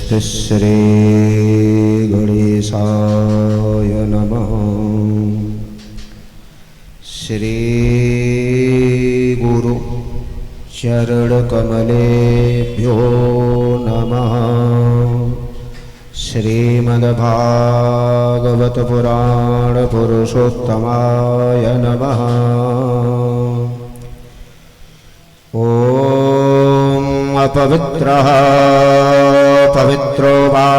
श्री गणेशाय नमः। श्री गुरु चरण कमलेभ्यो नमः। श्रीमद्भागवत पुराण पुरुषोत्तमाय नमः। ओम अपवित्रः पवित्रो वा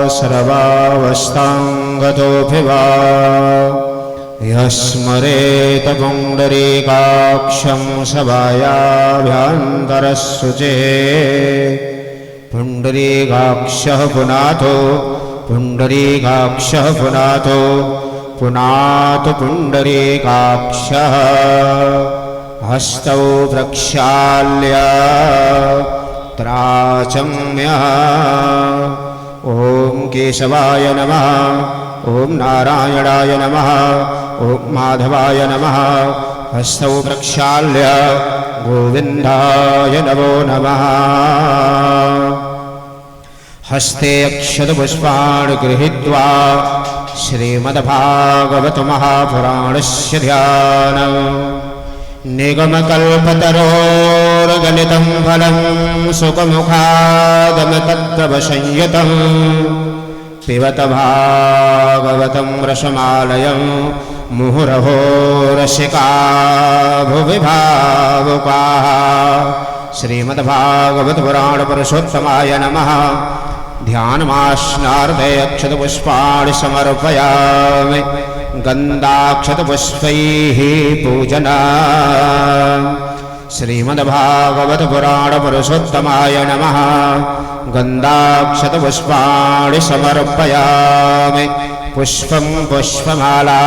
सर्वावस्थांगतोऽभिवा यस्मरेत पुण्डरीकाक्षं सभायाभ्यन्तरशुचे पुण्डरीकाक्षः पुनातो पुण्डरीकाक्षः पुनातो पुनातो पुण्डरीकाक्षः हस्तौ प्रक्षाल्य त्राचम्य ओम केशवाय नमः। ओम नारायणाय नमः। ओम माधवाय नमः। हस्तौ प्रक्षाल्य गोविंदाय नमो नमः। हस्ते अक्षतपुष्पाणि गृहीत्वा श्रीमद्भागवत महापुराणस्य ध्यानम् निगमकल्पतरोर्गलितं फलं सुखमुखादमतत्त्वसंयुतं पिबत भागवतं रसमालयं मुहुरहो रसिका भुवि भावुकाः। श्रीमद्भागवत पुराण पुरुषोत्तमाय नमः। ध्यानमास्नार्दे अक्षतपुष्पाणि समर्पयामि गन्धाक्षतपुष्पैः पूजना। श्रीमद्भागवत पुराण पुरुषोत्तमाय नमः। गन्धाक्षतपुष्पाणि समर्पयामि पुष्पं पुष्पमाला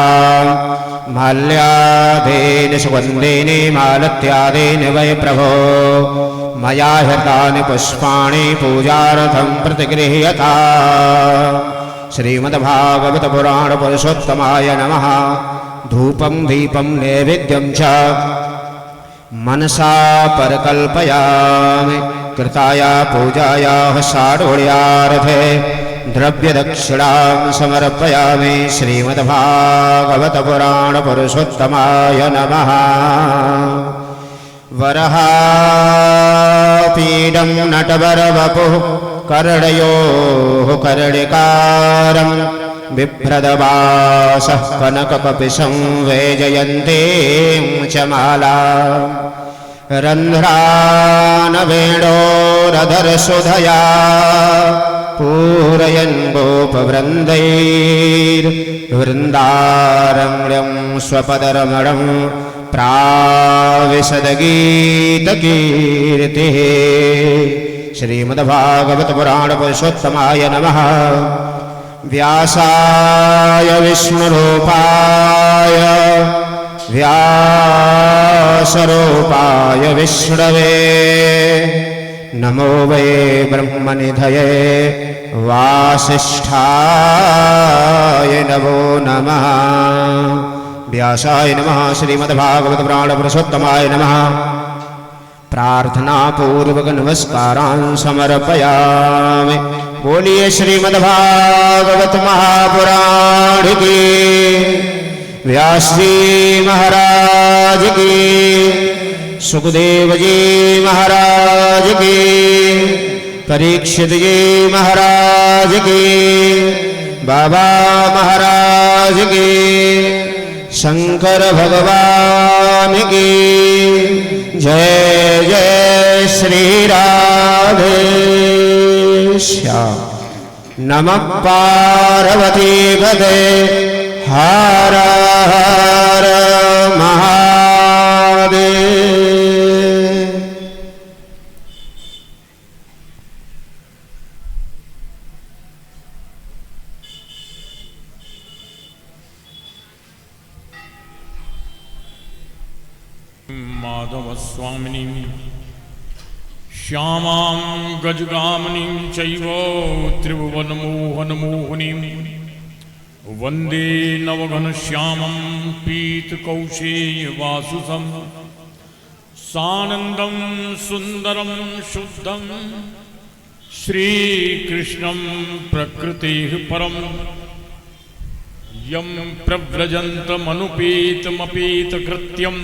माल्यादीनि सुगन्धीनि मालत्यादीनि वै प्रभो मया हृतानि पुष्पाणि पूजार्थं प्रतिगृह्यता। श्रीमद्भागवत पुराण पुरुषोत्तमाय नमः। धूपं दीपं नैवेद्यं च मनसा परकल्पयामि कृताया पूजायाः षाढोळ्यार्थे द्रव्यदक्षिणां समर्पयामि। श्रीमद्भागवत पुराण पुरुषोत्तमाय नमः। वरहापीडं नटवरवपुः कर्णयोः कर्णिकारं बिभ्रदवासः कनककपिशं वैजयन्तीं च माला रन्ध्रानवेणोरधरसुधया पूरयन् गोपवृन्दैर्वृन्दारम्यं स्वपदरमणं प्राविशदगीतकीर्तिः। श्रीमद्भागवत पुराण पुरुषोत्तमाय नमः। व्यासाय विष्णुरूपाय व्यासरूपाय विष्णवे नमो वै ब्रह्मनिधये वासिष्ठाय नमो नमः। व्यासाय नमः। श्रीमद्भागवत पुराण पुरुषोत्तमाय नमः। प्रार्थना पूर्वक नमस्कारान् समर्पयामि। बोलिए श्रीमद्भागवत महापुराण की, व्यास जी महाराज की, सुखदेव जी महाराज की, परीक्षित जी महाराज की, बाबा महाराज की, शंकर भगवान की जय। जय श्री राधे श्याम। नमः पार्वती पते हर हर महादेव। माधव स्वामिनी श्यामां गजगामिनीं चैव त्रिभुवनमोहनमोहिनीं वन्दे नवघनश्यामं पीतकौशेयवासुसं सानन्दं सुन्दरं शुद्धं श्रीकृष्णं प्रकृतिः परं यं प्रव्रजन्तमनुपेतमपेतकृत्यं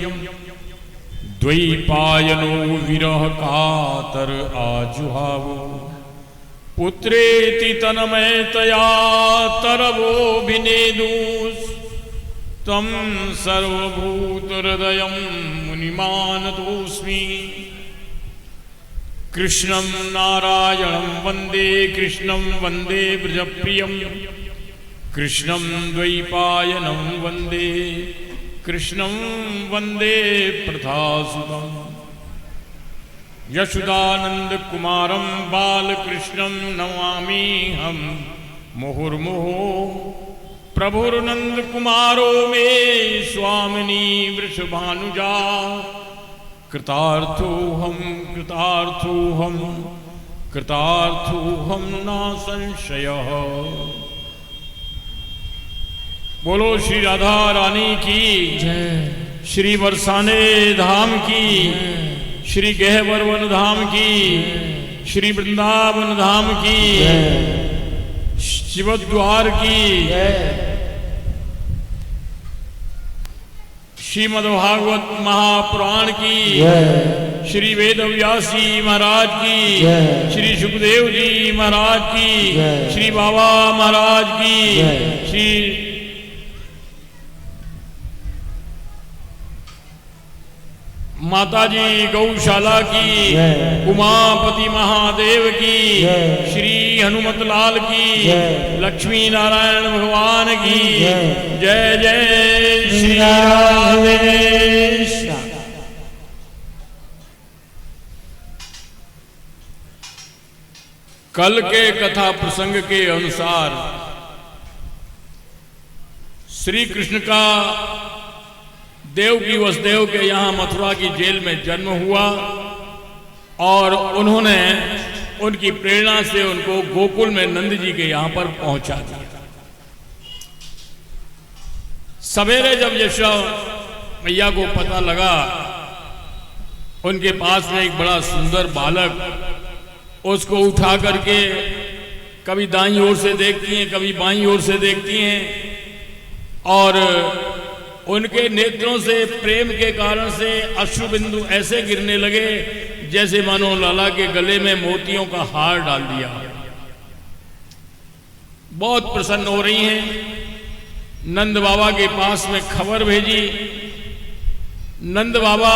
द्वैपायनो विरह कातर आजुहावो पुत्रेति तन्मयतया तरवोऽभिनेदुस् तं सर्वभूतहृदयं मुनिमानतोऽस्मि। कृष्णं नारायणं वन्दे कृष्णं वन्दे ब्रजप्रियं कृष्णं द्वैपायनं वन्दे कृष्णं वन्दे प्रथासुतम्। यशोदानन्दकुमारं बालकृष्णं नमाम्यहं मुहुर्मुहुः प्रभुर्नन्दकुमारो मे स्वामिनी वृषभानुजा कृतार्थोऽहं कृतार्थोऽहं कृतार्थोऽहं न संशयः। बोलो श्री राधा रानी की जय, श्री बरसाने धाम की, श्री गहवर वन धाम की, श्री वृंदावन धाम की, शिवद्वार की, श्रीमद्भागवत महापुराण की, श्री वेदव्यासी महाराज की, श्री सुखदेव जी महाराज की, श्री बाबा महाराज की, श्री माताजी गौशाला की, उमापति महादेव की, श्री हनुमत लाल की, लक्ष्मी नारायण भगवान की जय जय श्री राधे। कल के कथा प्रसंग के अनुसार श्री कृष्ण का देवकी वसुदेव के यहाँ मथुरा की जेल में जन्म हुआ और उन्होंने उनकी प्रेरणा से उनको गोकुल में नंद जी के यहाँ पर पहुंचा दिया। सवेरे जब यशोदा मैया को पता लगा उनके पास में एक बड़ा सुंदर बालक, उसको उठा करके कभी दाईं ओर से देखती हैं कभी बाईं ओर से देखती हैं और उनके नेत्रों से प्रेम के कारण से अश्रु बिंदु ऐसे गिरने लगे जैसे मानो लाला के गले में मोतियों का हार डाल दिया। बहुत प्रसन्न हो रही हैं। नंद बाबा के पास में खबर भेजी। नंद बाबा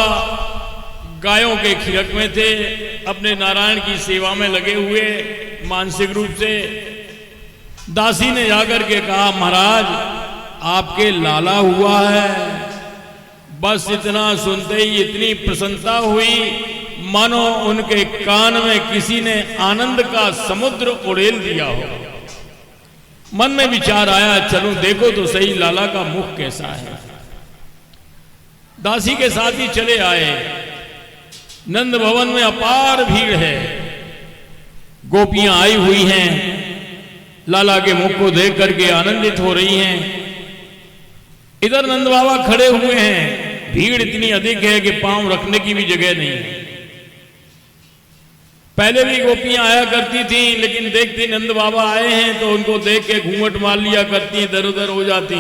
गायों के खिरक में थे, अपने नारायण की सेवा में लगे हुए मानसिक रूप से। दासी ने जाकर के कहा, महाराज आपके लाला हुआ है। बस इतना सुनते ही इतनी प्रसन्नता हुई मानो उनके कान में किसी ने आनंद का समुद्र उड़ेल दिया हो। मन में विचार आया, चलो देखो तो सही लाला का मुख कैसा है। दासी के साथ ही चले आए। नंद भवन में अपार भीड़ है, गोपियां आई हुई हैं, लाला के मुख को देख करके आनंदित हो रही हैं। इधर नंद बाबा खड़े हुए हैं, भीड़ इतनी अधिक है कि पांव रखने की भी जगह नहीं है। पहले भी गोपियां आया करती थी, लेकिन देखती नंद बाबा आए हैं तो उनको देख के घूंघट मार लिया करती, इधर उधर हो जाती।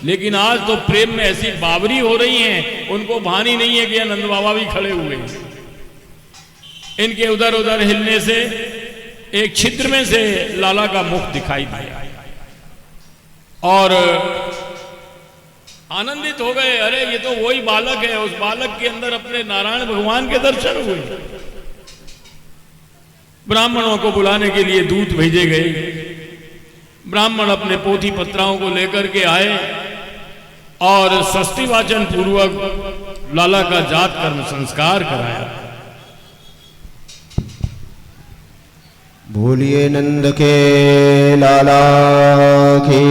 लेकिन आज तो प्रेम में ऐसी बावरी हो रही हैं, उनको भान ही नहीं है कि नंद बाबा भी खड़े हुए हैं। इनके उधर उधर हिलने से एक छिद्र में से लाला का मुख दिखाई दिया और आनंदित हो गए। अरे ये तो वही बालक है। उस बालक के अंदर अपने नारायण भगवान के दर्शन हुए। ब्राह्मणों को बुलाने के लिए दूत भेजे गए। ब्राह्मण अपने पोथी पत्राओं को लेकर के आए और स्वस्ति वाचन पूर्वक लाला का जात कर्म संस्कार कराया। बोलिए नंद के लाला की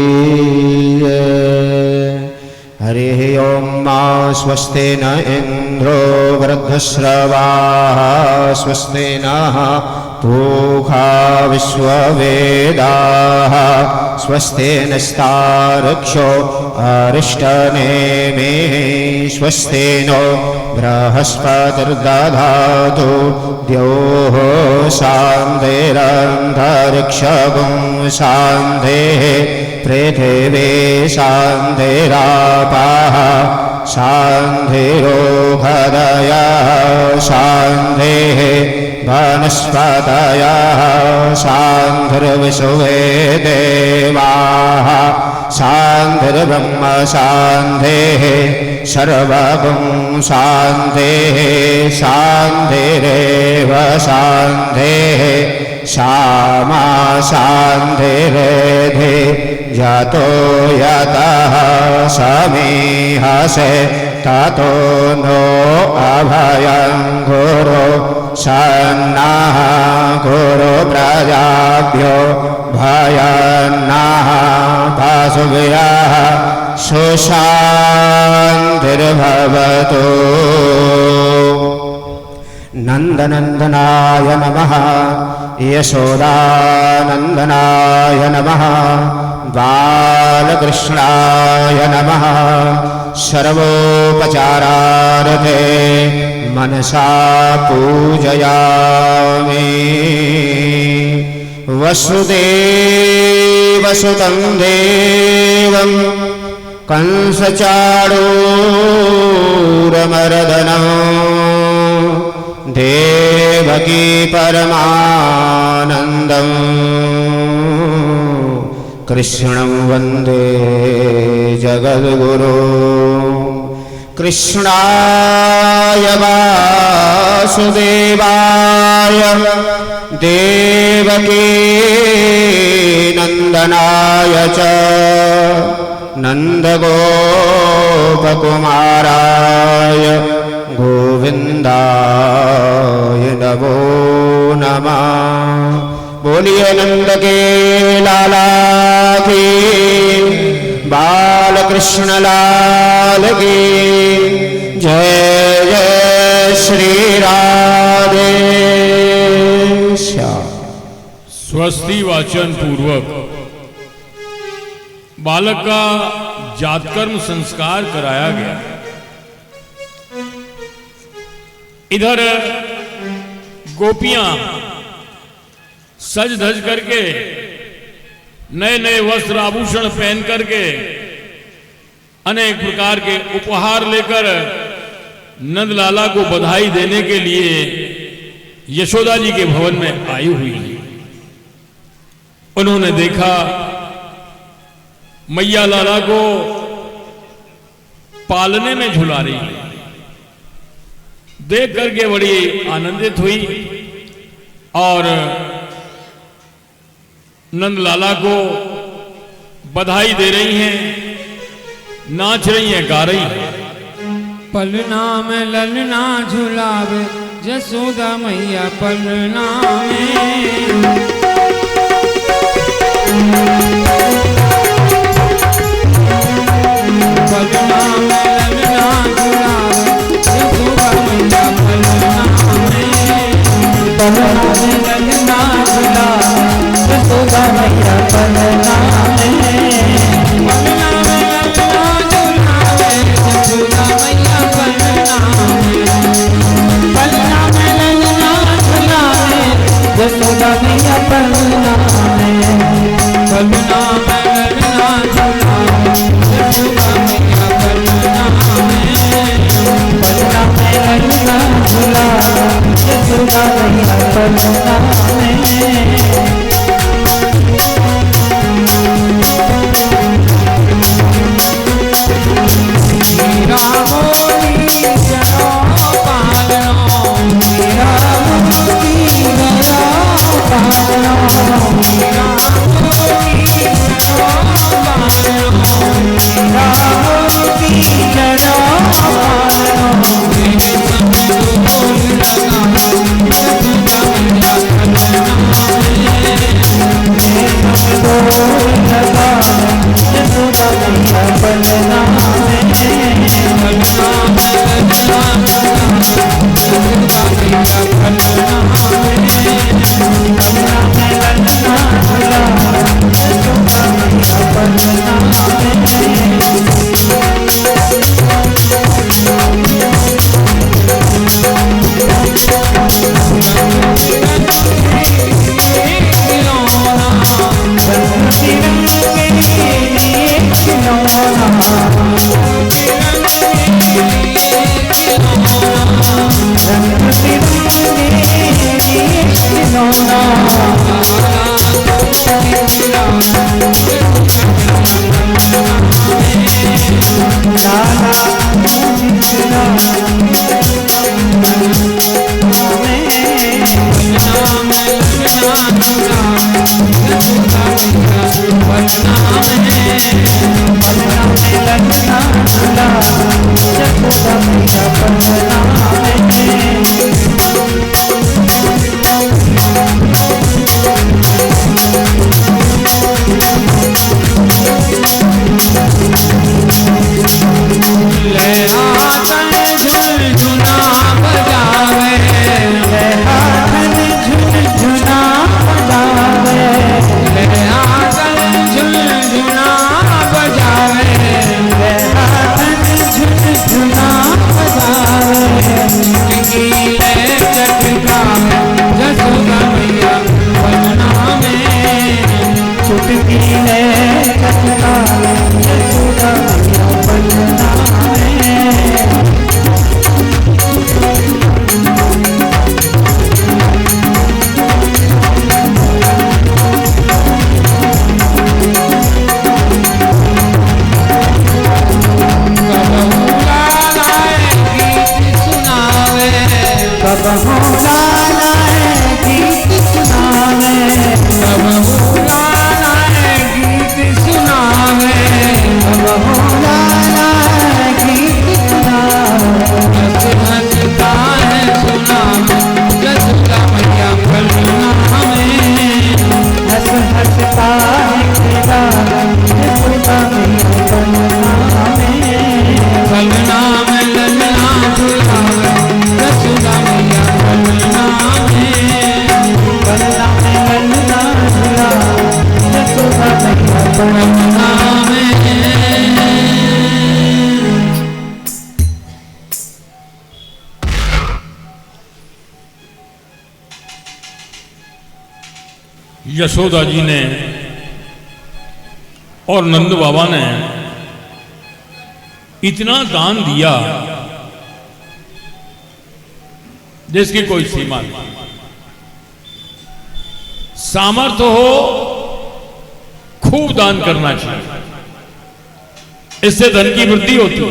हरि ओम मा स्वस्ते न इंद्रो वृद्धश्रवा स्वस्ते न पूषा विश्ववेदाः स्वस्ति नस्तार्क्ष्यो अरिष्टनेमिः स्वस्ति नो बृहस्पतिर्दधातु द्योः शान्तिरन्तरिक्षगुं शान्तिः पृथिवी शान्तिरापः शान्तिरोषधयः शान्तिः वनस्पतयः शान्तिर्विश्वे देवाः शान्तिर्ब्रह्म शान्तिः सर्वगुं शान्तिः शान्तिरेव शान्तिः श्यामा शान्तिरेधि यतो यतः समीहसे ततो नो अभयं गुरु सन्नः गुरु प्रजाभ्यो भयन्नः पशुभ्यः सुशान्तिर्भवतु। नन्दनन्दनाय नमः यशोदानन्दनाय नमः बालकृष्णाय नमः सर्वोपचारार्थे मनसा पूजयामि। वसुदेवसुतं देवं कंसचाणूरमर्दनं देवकी परमानन्दं कृष्णं वन्दे जगद्गुरो। कृष्णाय वासुदेवाय देवकी नन्दनाय च नन्दगोपकुमाराय गोविन्दाय नमो नमः। बोलिए नंद के लाला की, बालकृष्ण लाल की जय जय श्री राधे श्याम। स्वस्ति वाचन पूर्वक बालक का जातकर्म संस्कार कराया गया। इधर गोपियां सज धज करके नए नए वस्त्र आभूषण पहन करके अनेक प्रकार के उपहार लेकर नंदलाला को बधाई देने के लिए यशोदा जी के भवन में आई हुई है। उन्होंने देखा मैया लाला को पालने में झुला रही है। देख करके बड़ी आनंदित हुई और नंदलाला को बधाई दे रही हैं, नाच रही हैं, गा रही हैं। पलना में ललना झुलावे यशोदा मैया पलना में। पलना में ललना झुलावे यशोदा मैया पलना में। पलना में ललना झुलावे यशोदा मैया पलना में। पलना में ललना झुलावे यशोदा मैया पलना में। पलना में ललना झुलावे यशोदा मैया पलना में। पलना में ललना झुलावे यशोदा मैया पलना में। पलना में ललना झुलावे यशोदा मैया पलना में। पलना कब हो लाला गीत सुनावे, कब हो लाला गीत सुनावे, कब हो लाला गीत सुनावे। हंस हंसता है सुनावे जसोदा मैया फलना में, हंस हंसता है खिलावे जसोदा मैया फलना में, फलना में ललना झुलावे जसोदा मैया फलना में, फलना में ललना झुलावे जसोदा मैया फलना में। यशोदा जी ने और नंद बाबा ने इतना दान दिया जिसकी कोई सीमा नहीं। सामर्थ्य हो खूब दान करना चाहिए, इससे धन की वृद्धि होती है।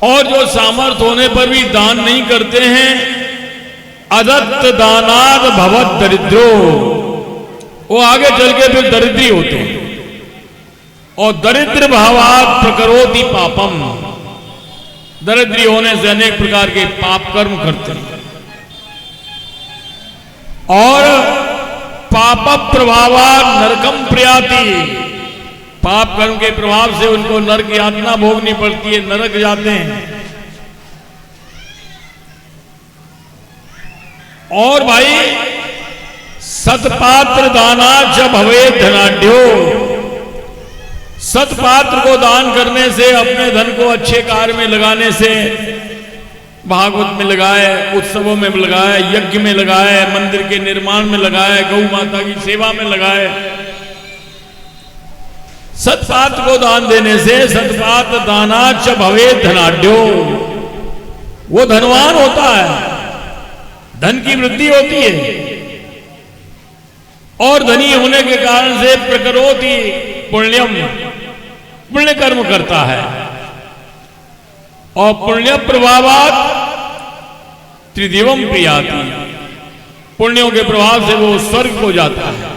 और जो सामर्थ्य होने पर भी दान नहीं करते हैं, अदत्त दानाद भवत दरिद्रो, वो आगे चल के फिर दरिद्री होते हैं। और दरिद्र भावात प्रकरोति पापम, दरिद्री होने से अनेक प्रकार के पाप कर्म करते हैं। और पाप प्रभावात नरकम प्रयाति, पाप कर्म के प्रभाव से उनको नरक यातना भोगनी पड़ती है, नरक जाते हैं। और भाई सतपात्र दाना जब भवे धनाढ्यो, सतपात्र को दान करने से, अपने धन को अच्छे कार्य में लगाने से, भागवत में लगाए, उत्सवों में लगाए, यज्ञ में लगाए, मंदिर के निर्माण में लगाए, गौ माता की सेवा में लगाए, सतपात्र को दान देने से, सतपात्र दाना च भवे धनाढ्यो, वो धनवान होता है, धन की वृद्धि होती है। और धनी होने के कारण से प्रकरोति पुण्यम, पुण्य कर्म करता है। और पुण्य प्रभावात त्रिदिवम प्रियाति, पुण्यों के प्रभाव से वो स्वर्ग को जाता है।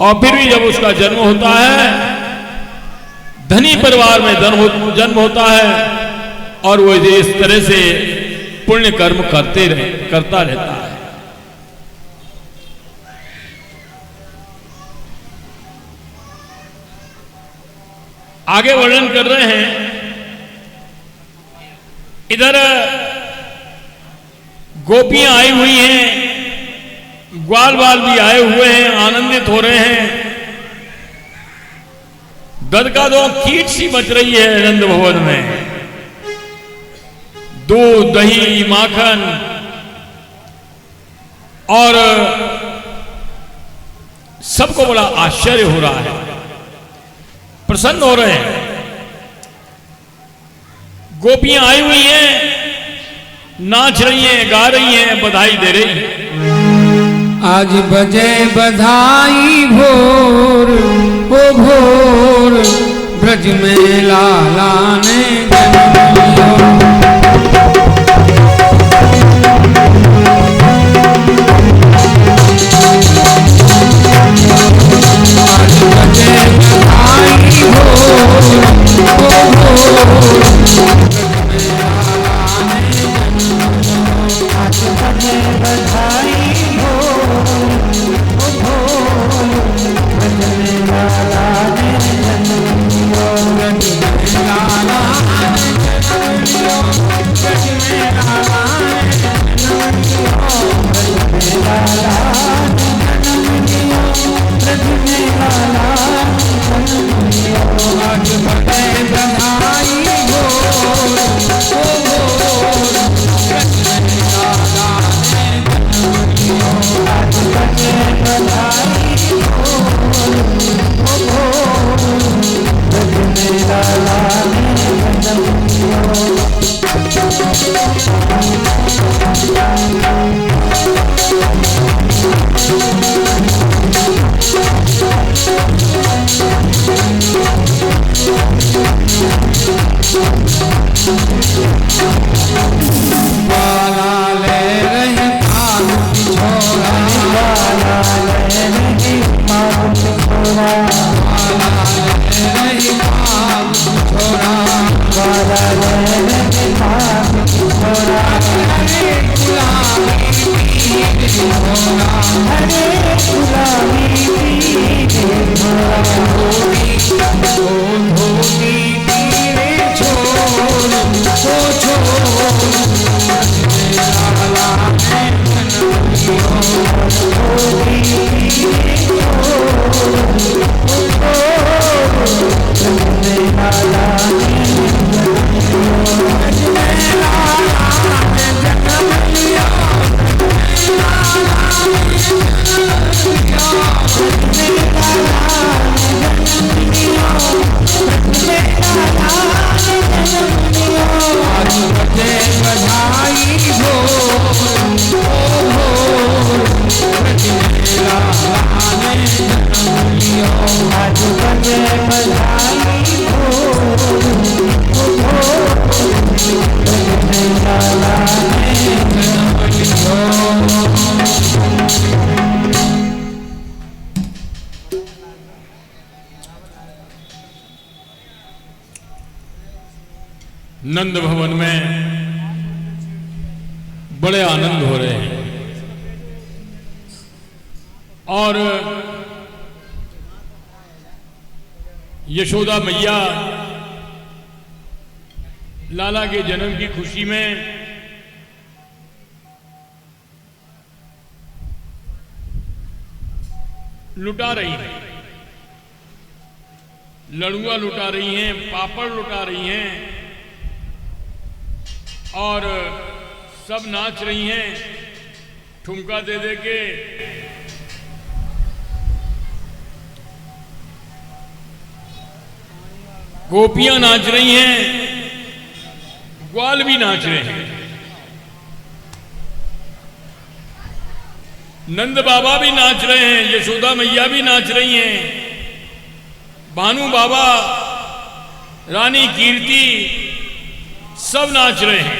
और फिर भी जब उसका जन्म होता है, धनी परिवार में जन्म होता है, और वो इस तरह से पुण्य कर्म करता रहता है। आगे वर्णन कर रहे हैं, इधर गोपियां आई हुई हैं, ग्वाल बाल भी आए हुए हैं, आनंदित हो रहे हैं। गदगदों कीट सी मच रही है नंद भवन में, दूध दही माखन और सबको बड़ा आश्चर्य हो रहा है, प्रसन्न हो रहे हैं। गोपियां आई हुई हैं, नाच रही हैं, गा रही हैं, बधाई दे रही हैं। आज बजे बधाई भोर, ओ भोर, ब्रज में लाला ने जन्म लिया। हरे गुलाबी पीले घोड़ा धोती पीले छोड़ लाला ने जन्म लियो नंद भवन में बड़े आनंद हो रहे हैं और यशोदा मैया लाला के जन्म की खुशी में लुटा रही हैं, लड़ुआ लुटा रही हैं, पापड़ लुटा रही हैं और सब नाच रही हैं ठुमका दे दे के। गोपियां नाच रही हैं, ग्वाल भी नाच रहे हैं, नंद बाबा भी नाच रहे हैं, यशोदा मैया भी नाच रही हैं, भानु बाबा, रानी कीर्ति सब नाच रहे हैं,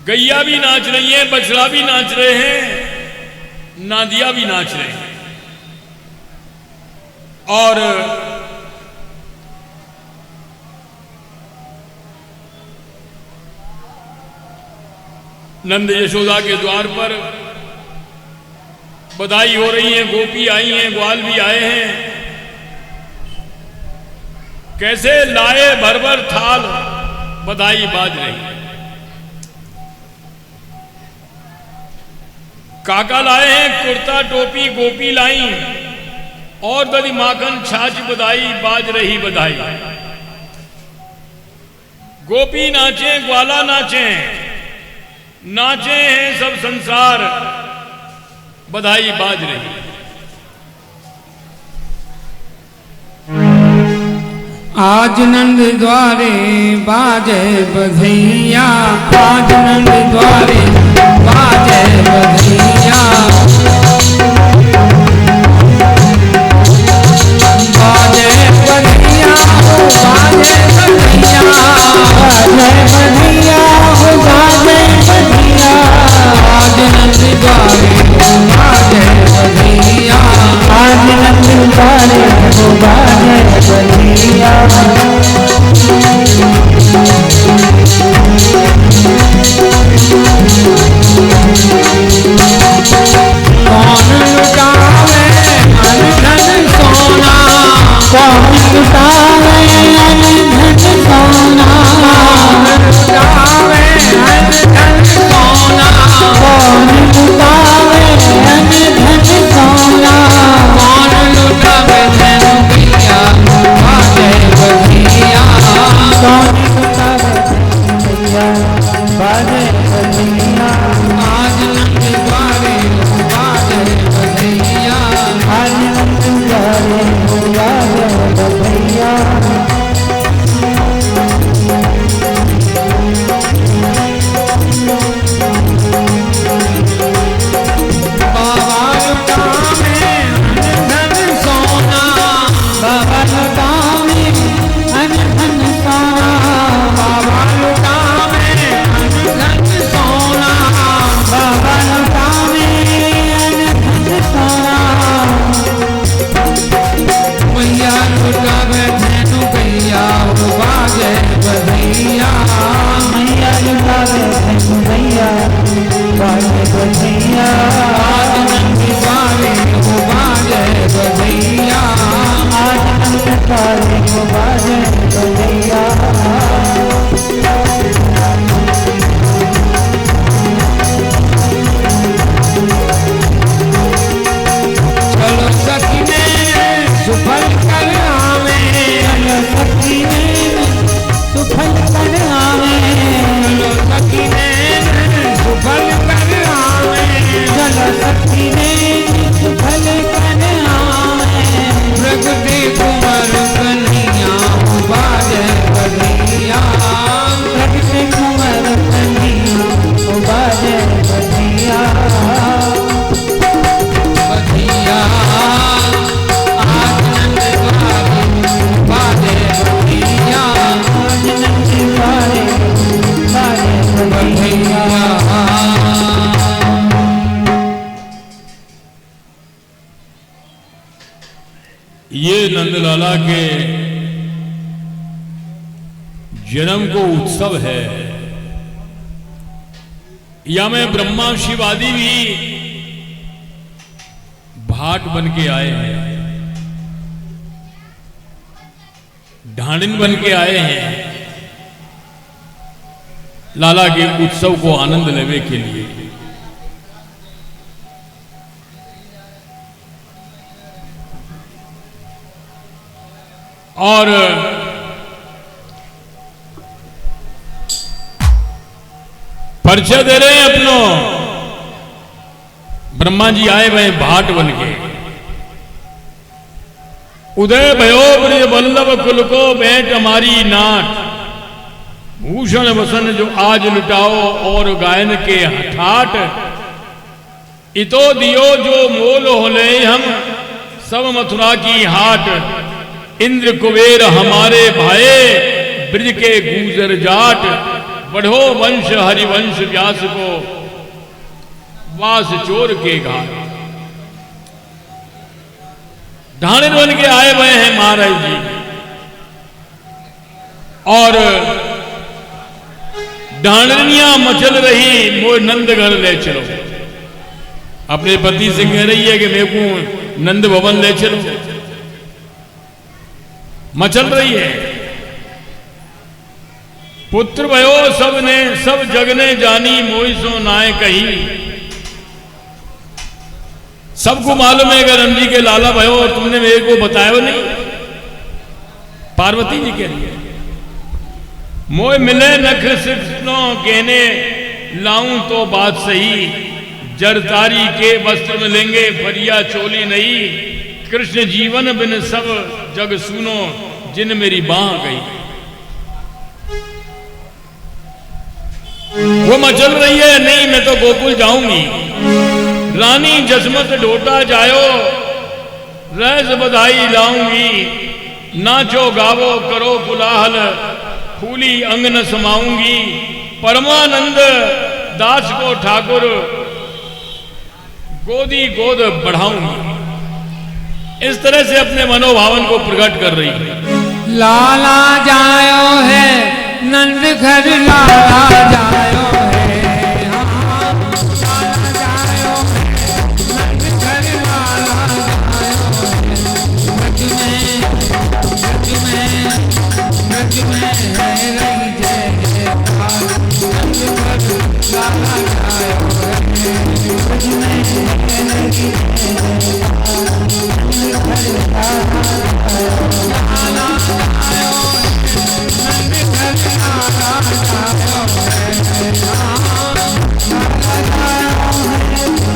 गैया भी नाच रही है, बछड़ा भी नाच रहे हैं, नादिया भी नाच रहे हैं और नंद यशोदा के द्वार पर बधाई हो रही है, गोपी आई हैं, ग्वाल भी आए हैं, कैसे लाए भर भर थाल बधाई बाज रही। काका लाए हैं कुर्ता टोपी, गोपी लाई और दली माखन छाछ बधाई बाज रही बधाई। गोपी नाचे, ग्वाला नाचे, नाचे हैं सब संसार बधाई बाज रही। आज नंद द्वारे बाजे बधैया, आज नंद द्वारे बाजे बधैया, बाजे बधैया हो बाजे बधैया, बाजे बधैया हो बाजे बधैया, आज नंद द्वारे बाजे बधैया, आज नंद द्वारे हो बाजे बधैया। कौन लुटावे धन धन सोना, कौन लुटावे धन धन सोना, कौन लुटावे धन धन सोना, कौन लुटावे धन धन सोना, कौन लुटावे धन दिया बाजे बधिया, कौन लुटावे धन दिया बाजे बधिया। आज नंद द्वारे बाजे बधैया, आज नंद द्वारे बाजे बधैया। बाबा लुटावे धन धन सोना, बाबा लुटावे धन धन सोना, बाबा लुटावे धन धन नंदलाला के जन्म को उत्सव है, या में ब्रह्मा शिव आदि भी भाट बन के आए हैं, ढांडिन बन के आए हैं लाला के उत्सव को आनंद लेने के लिए। और परिचय दे रहे हैं अपनों। ब्रह्मा जी आए वह भाट बन के, उदय भयो ब्रज वल्लभ कुल को बैठ हमारी नाट, भूषण वसन जो आज लुटाओ और गायन के ठाट, इतो दियो जो मोल होले हम सब मथुरा की हाट, इंद्र कुबेर हमारे भाए ब्रज के गूजर जाट, बढ़ो वंश हरिवंश व्यास को वास चोर के घाट। ढांडिन बन के आए हुए हैं महाराज जी, और ढांडनियां मचल रही मोर नंद घर ले चलो। अपने पति से कह रही है कि मेरे को नंद भवन ले चलो, मचल रही है। पुत्र भयो सबने सब जग ने जानी, मोहि सो नाय कही। सबको मालूम है कि रम जी के लाला भयो, और तुमने मेरे को बताया वो नहीं। पार्वती जी कह रही है मोह मिले नख सिनो कहने लाऊं तो बात सही, जरतारी के वस्त्र में लेंगे फरिया चोली नहीं, कृष्ण जीवन बिन सब जग सुनो जिन मेरी बाह गई। वो मचल रही है, नहीं मैं तो गोकुल जाऊंगी। रानी जसमत ढोटा जायो रस बधाई लाऊंगी, नाचो गावो करो कुलाहल फूली अंग न समाऊंगी, परमानंद दास को ठाकुर गोदी गोद बढ़ाऊंगी। इस तरह से अपने मनोभावन को प्रकट कर रही है। लाला जायो है नंद घर, लाला जायो है, हाँ, लाला जायो है नंद घर, लाला जायो है। ब्रज में है रही जयकार, नंद घर लाला जायो है। ब्रज में है रही जयकार, नंद घर लाला जायो है। नंद घर लाला जायो है, लाला जायो है। नंद घर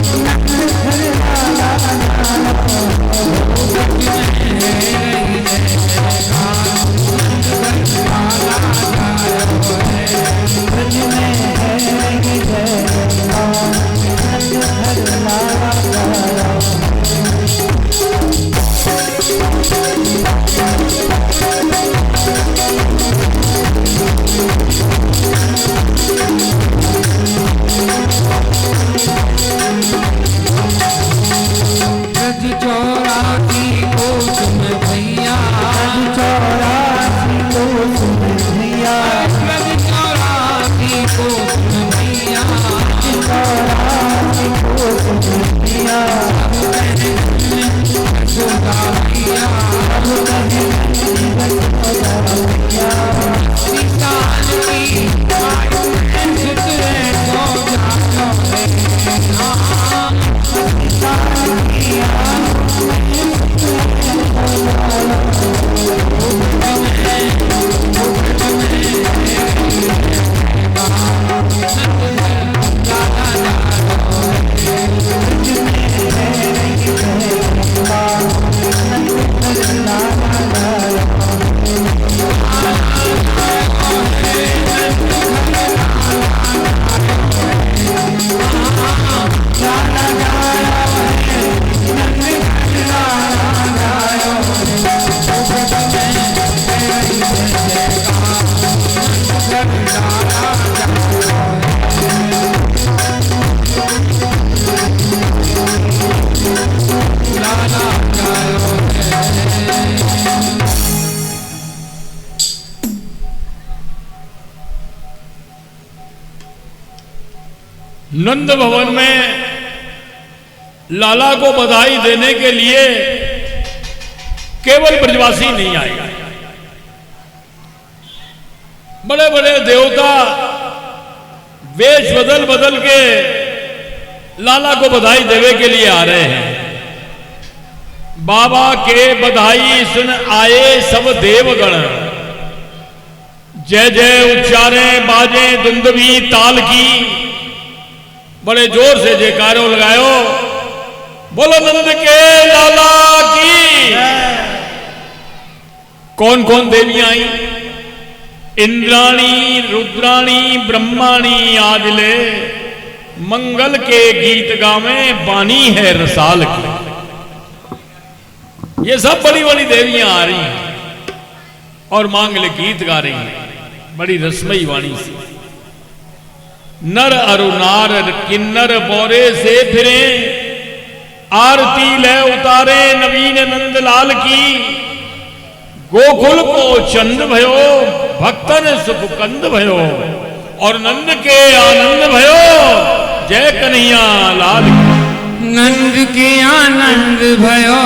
लाला जायो है। ब्रज में है रही जयकार, नंद घर लाला जायो है। ब्रज में है रही जयकार, नंद घर लाला जायो है। ब्रज चौरासी को तुम भैया, ब्रज चौरासी को तुम भैया, ब्रज चौरासी को तुम भैया, ब्रज चौरासी को तुम भैया। यशोदा भैया, यशोदा भैया, सीता की आयु में सुतरे तो जानो है, हाँ, सीता की आयु में सुतरे तो जानो है। नंद भवन में लाला को बधाई देने के लिए केवल ब्रजवासी नहीं आए, बड़े बड़े देवता वेश बदल बदल के लाला को बधाई देने के लिए आ रहे हैं। बाबा के बधाई सुन आए सब देवगण, जय जय उच्चारे बाजे दुंदुभी ताल की, बड़े जोर से जयकारो लगायो, बोलो नंद के लाला की। कौन कौन देवियां आई? इंद्राणी रुद्राणी ब्रह्माणी आदिले, मंगल के गीत गावे बानी है रसाल की। ये सब बड़ी बड़ी देवियां आ रही हैं और मांगलिक गीत गा रही हैं बड़ी रसमयी वाणी से। नर अरु नार किन्नर बोरे से फिरे, आरती ले उतारे नवीन नंद लाल की। गोकुल को चंद भयो, भक्तन सुख कंद भयो, और नंद के आनंद भयो, जय कन्हैया लाल की। नंद के आनंद भयो,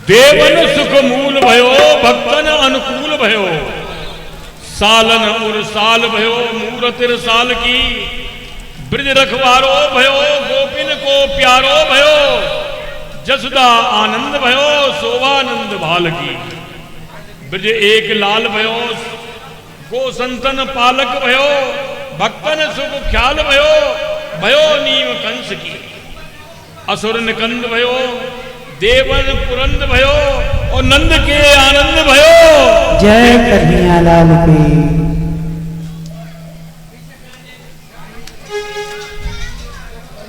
देवन सुख मूल भयो, भक्तन अनुकूल भयो, सालन उर साल भयो, मूरतिर साल की। ब्रज रखवारो भयो, गोपिन को प्यारो भयो, जसुदा आनंद भयो, शोभानंद भाल की। ब्रज एक लाल भयो, गो संतन पालक भयो, भक्तन सुख ख्याल भयो, भयो नीम कंस की। असुर निकंद भयो, देवन पुरंद भयो, और नंद के आनंद भयो, जय कन्हैया लाल की।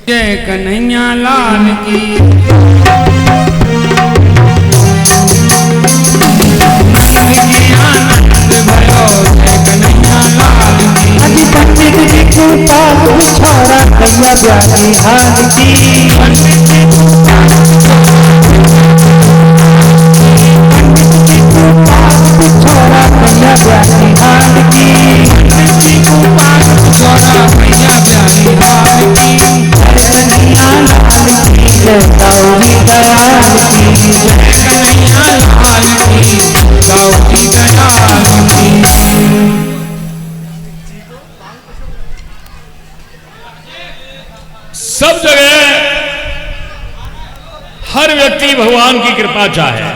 जय कन्हैया लाल की। नंद के आनंद भयो, जय कन्हैया लाल की। अति पंडित जी को पास छोड़ा कैया ब्याही हाल की। पंडित जी को छोड़ा कैया ब्याही हाल की। पंडित जी को पास छोड़ा कैया ब्याही हाल की। जय कन्हैया लाल की, जय गौरी दयाल की। जय कन्हैया हर व्यक्ति भगवान की कृपा चाहे,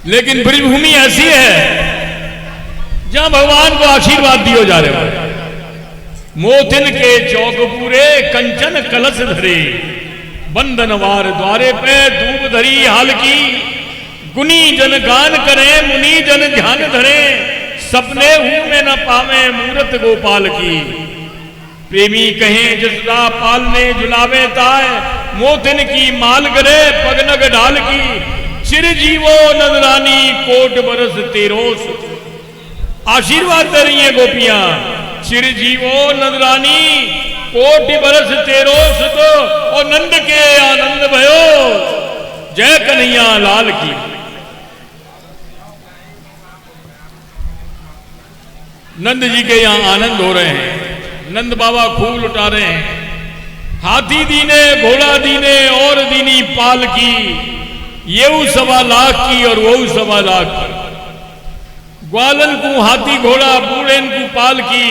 लेकिन ब्रजभूमि ऐसी है जहां भगवान को आशीर्वाद दियो जा रहे हो। मोतिन के चौक पूरे कंचन कलश धरे, बंधनवार द्वारे पे दूब धरी हाल की, गुनी जन गान करे मुनि जन ध्यान धरे, सपने हूं में न पावे मूरत गोपाल की। प्रेमी कहे जसदा पालने झुलावे ताय, मोतिन की माल करे पगनग ढाल की। चिरजीवो नंदरानी कोट बरस तेरोस, आशीर्वाद दे रही है गोपियां। चिरजीवो नंदरानी कोटि बरस तेरोस, तो और नंद के आनंद भयो, जय कन्हैया लाल की। नंद जी के यहां आनंद हो रहे हैं, नंद बाबा खूब लुटा रहे हैं। हाथी दीने घोड़ा दीने और दीनी पाल की, ये 1.25 लाख की और वो 1.25 लाख की। ग्वालन को हाथी घोड़ा बूढ़ेन को पाल की,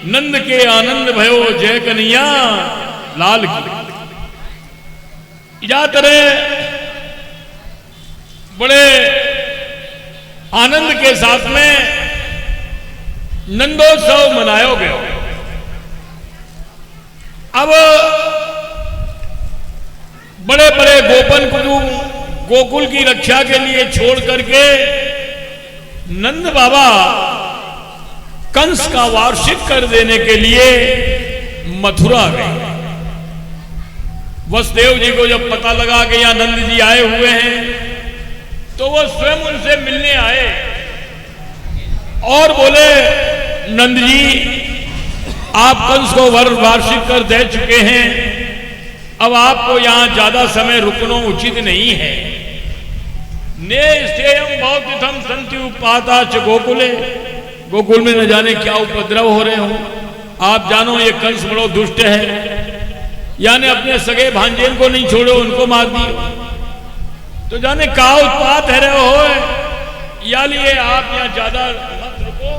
नंद के आनंद भयो जय कन्हैया लाल की। इजा तरह बड़े आनंद के साथ में नंदोत्सव मनाया गया। अब बड़े बड़े गोपन को गोकुल की रक्षा के लिए छोड़ करके नंद बाबा कंस का वार्षिक कर देने के लिए मथुरा गए। वसुदेव जी को जब पता लगा कि यहां नंद जी आए हुए हैं, तो वो स्वयं उनसे मिलने आए और बोले, नंद जी आप कंस को वार्षिक कर दे चुके हैं, अब आपको यहां ज्यादा समय रुकना उचित नहीं है। ने स्थेयम भौतिथम संति उपाता च गोकुले, गोकुल में न जाने क्या उपद्रव हो रहे हो। आप जानो ये कंस बड़ो दुष्ट है, यानी अपने सगे भांजेन को नहीं छोड़ो, उनको मार दियो। तो जाने का उत्पात है रहे हो, या लिए आप यहां ज्यादा मत रुको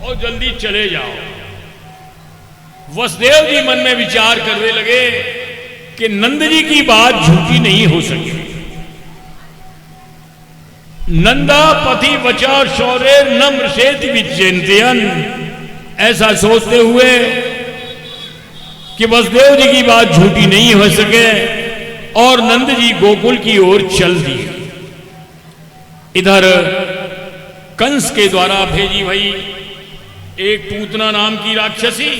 और जल्दी चले जाओ। वसुदेव जी मन में विचार करने लगे कि नंद जी की बात झूठी नहीं हो सकी। नंदा पति वचा शौर्य नम्र शेत विचिंतन, ऐसा सोचते हुए कि वसुदेव जी की बात झूठी नहीं हो सके, और नंद जी गोकुल की ओर चल दिए। इधर कंस के द्वारा भेजी भई एक पूतना नाम की राक्षसी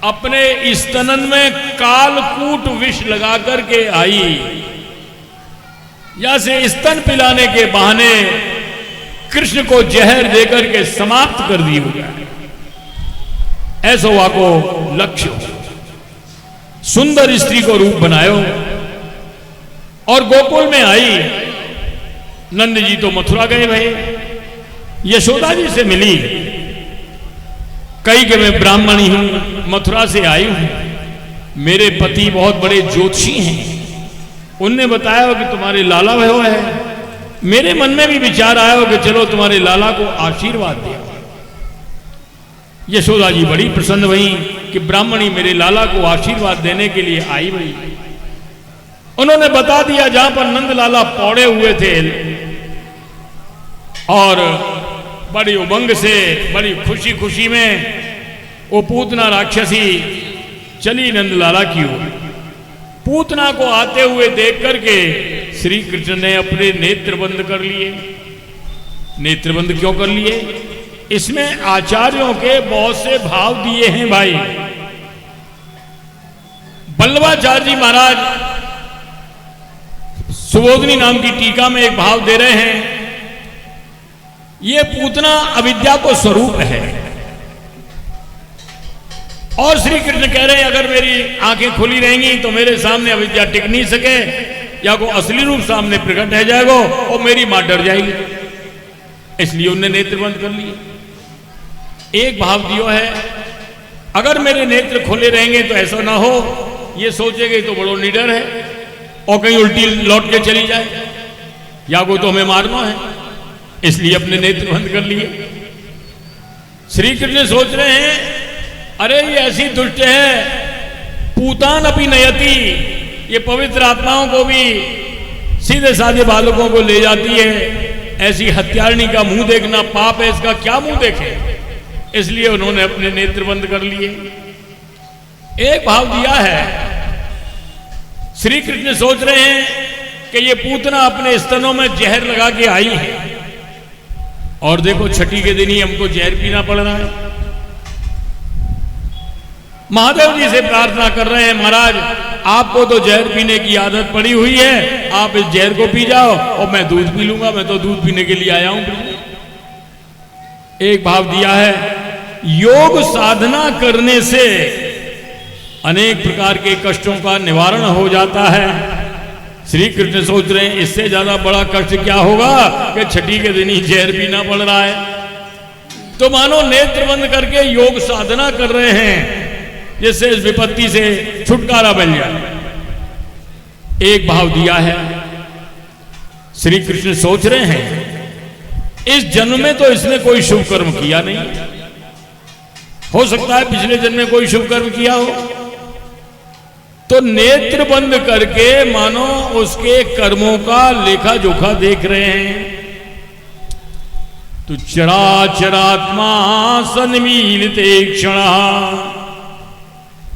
अपने स्तनन में कालकूट विष लगा करके आई, या से स्तन पिलाने के बहाने कृष्ण को जहर देकर के समाप्त कर दी हो जाए, ऐसा हुआ को लक्ष्य हो। सुंदर स्त्री को रूप बनायो और गोकुल में आई। नंद जी तो मथुरा गए भाई, यशोदा जी से मिली, कही कि मैं ब्राह्मणी हूं, मथुरा से आई हूं, मेरे पति बहुत बड़े ज्योतिषी हैं, उनने बताया हो कि तुम्हारे लाला भयो है। मेरे मन में भी विचार आया हो कि चलो तुम्हारे लाला को आशीर्वाद दिया। यशोदा जी बड़ी प्रसन्न हुई कि ब्राह्मणी मेरे लाला को आशीर्वाद देने के लिए आई हुई। उन्होंने बता दिया जहां पर नंद लाला पौड़े हुए थे, और बड़ी उमंग से बड़ी खुशी खुशी में वो पूतना राक्षसी चली नंद लाला की ओर। पूतना को आते हुए देख करके श्री कृष्ण ने अपने नेत्र बंद कर लिए। नेत्र बंद क्यों कर लिए? इसमें आचार्यों के बहुत से भाव दिए हैं भाई। बल्लभाचार्य जी महाराज सुबोधनी नाम की टीका में एक भाव दे रहे हैं, ये पूतना अविद्या को स्वरूप है। और श्री कृष्ण कह रहे हैं अगर मेरी आंखें खुली रहेंगी तो मेरे सामने अविद्या टिक नहीं सके, या को असली रूप सामने प्रकट रह जाएगा और मेरी मां डर जाएगी, इसलिए उनने नेत्र बंद कर लिए। एक भाव दियो है, अगर मेरे नेत्र खुले रहेंगे तो ऐसा ना हो ये सोचेंगे तो बड़ो निडर है और कहीं उल्टी लौट के चली जाए, या को तो हमें मारना है, इसलिए अपने नेत्र बंद कर लिए। श्री कृष्ण सोच रहे हैं अरे ये ऐसी दुष्ट है, पूतान अपनी नयति, ये पवित्र आत्माओं को भी सीधे साधे बालकों को ले जाती है। ऐसी हत्यारणी का मुंह देखना पाप है, इसका क्या मुंह देखे, इसलिए उन्होंने अपने नेत्र बंद कर लिए। एक भाव दिया है, श्री कृष्ण सोच रहे हैं कि ये पूतना अपने स्तनों में जहर लगा के आई है और देखो छठी के दिन ही हमको जहर पीना पड़ रहा है। महादेव जी से प्रार्थना कर रहे हैं, महाराज आपको तो जहर पीने की आदत पड़ी हुई है, आप इस जहर को पी जाओ और मैं दूध पी लूंगा, मैं तो दूध पीने के लिए आया हूं। एक भाव दिया है, योग साधना करने से अनेक प्रकार के कष्टों का निवारण हो जाता है। श्री कृष्ण सोच रहे हैं इससे ज्यादा बड़ा कष्ट क्या होगा कि छठी के दिन ही जहर पीना पड़ रहा है। तो मानो नेत्र बंद करके योग साधना कर रहे हैं जिससे इस विपत्ति से छुटकारा मिल जाए। एक भाव दिया है, श्री कृष्ण सोच रहे हैं इस जन्म में तो इसने कोई शुभ कर्म किया नहीं, हो सकता है पिछले जन्म में कोई शुभ कर्म किया हो, तो नेत्र बंद करके मानो उसके कर्मों का लेखा जोखा देख रहे हैं। तो चराचरात्मा सन्मीलिते क्षण,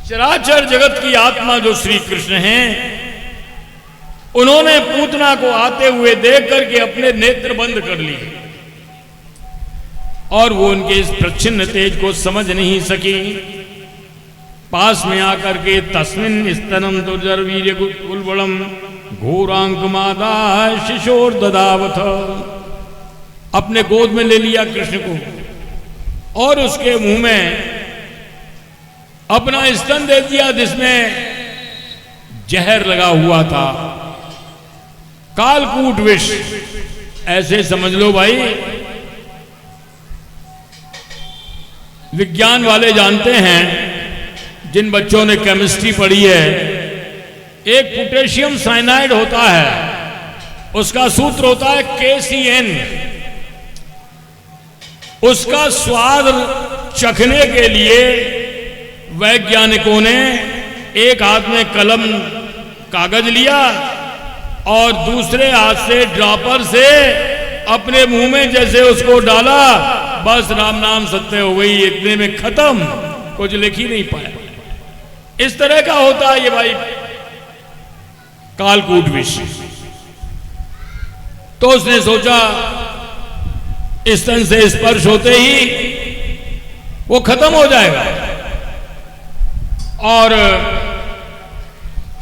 चराचर जगत की आत्मा जो श्री कृष्ण हैं, उन्होंने पूतना को आते हुए देख करके अपने नेत्र बंद कर लिए और वो उनके इस प्रच्छिन्न तेज को समझ नहीं सकी। पास में आकर के तस्मिन स्तनम दुर्जरवीर्य कुलबलम घोरांक मादा शिशोर ददावथ, अपने गोद में ले लिया कृष्ण को और उसके मुंह में अपना स्तन दे दिया जिसमें जहर लगा हुआ था, कालकूट विष। ऐसे समझ लो भाई, विज्ञान वाले जानते हैं, जिन बच्चों ने केमिस्ट्री पढ़ी है, एक पोटेशियम साइनाइड होता है, उसका सूत्र होता है KCN। उसका स्वाद चखने के लिए वैज्ञानिकों ने एक हाथ में कलम कागज लिया और दूसरे हाथ से ड्रॉपर से अपने मुंह में जैसे उसको डाला, बस राम नाम सत्य हो गई, इतने में खत्म, कुछ लिख ही नहीं पाया। इस तरह का होता है ये भाई कालकूट विष। तो उसने सोचा स्तन से स्पर्श होते ही वो खत्म हो जाएगा, और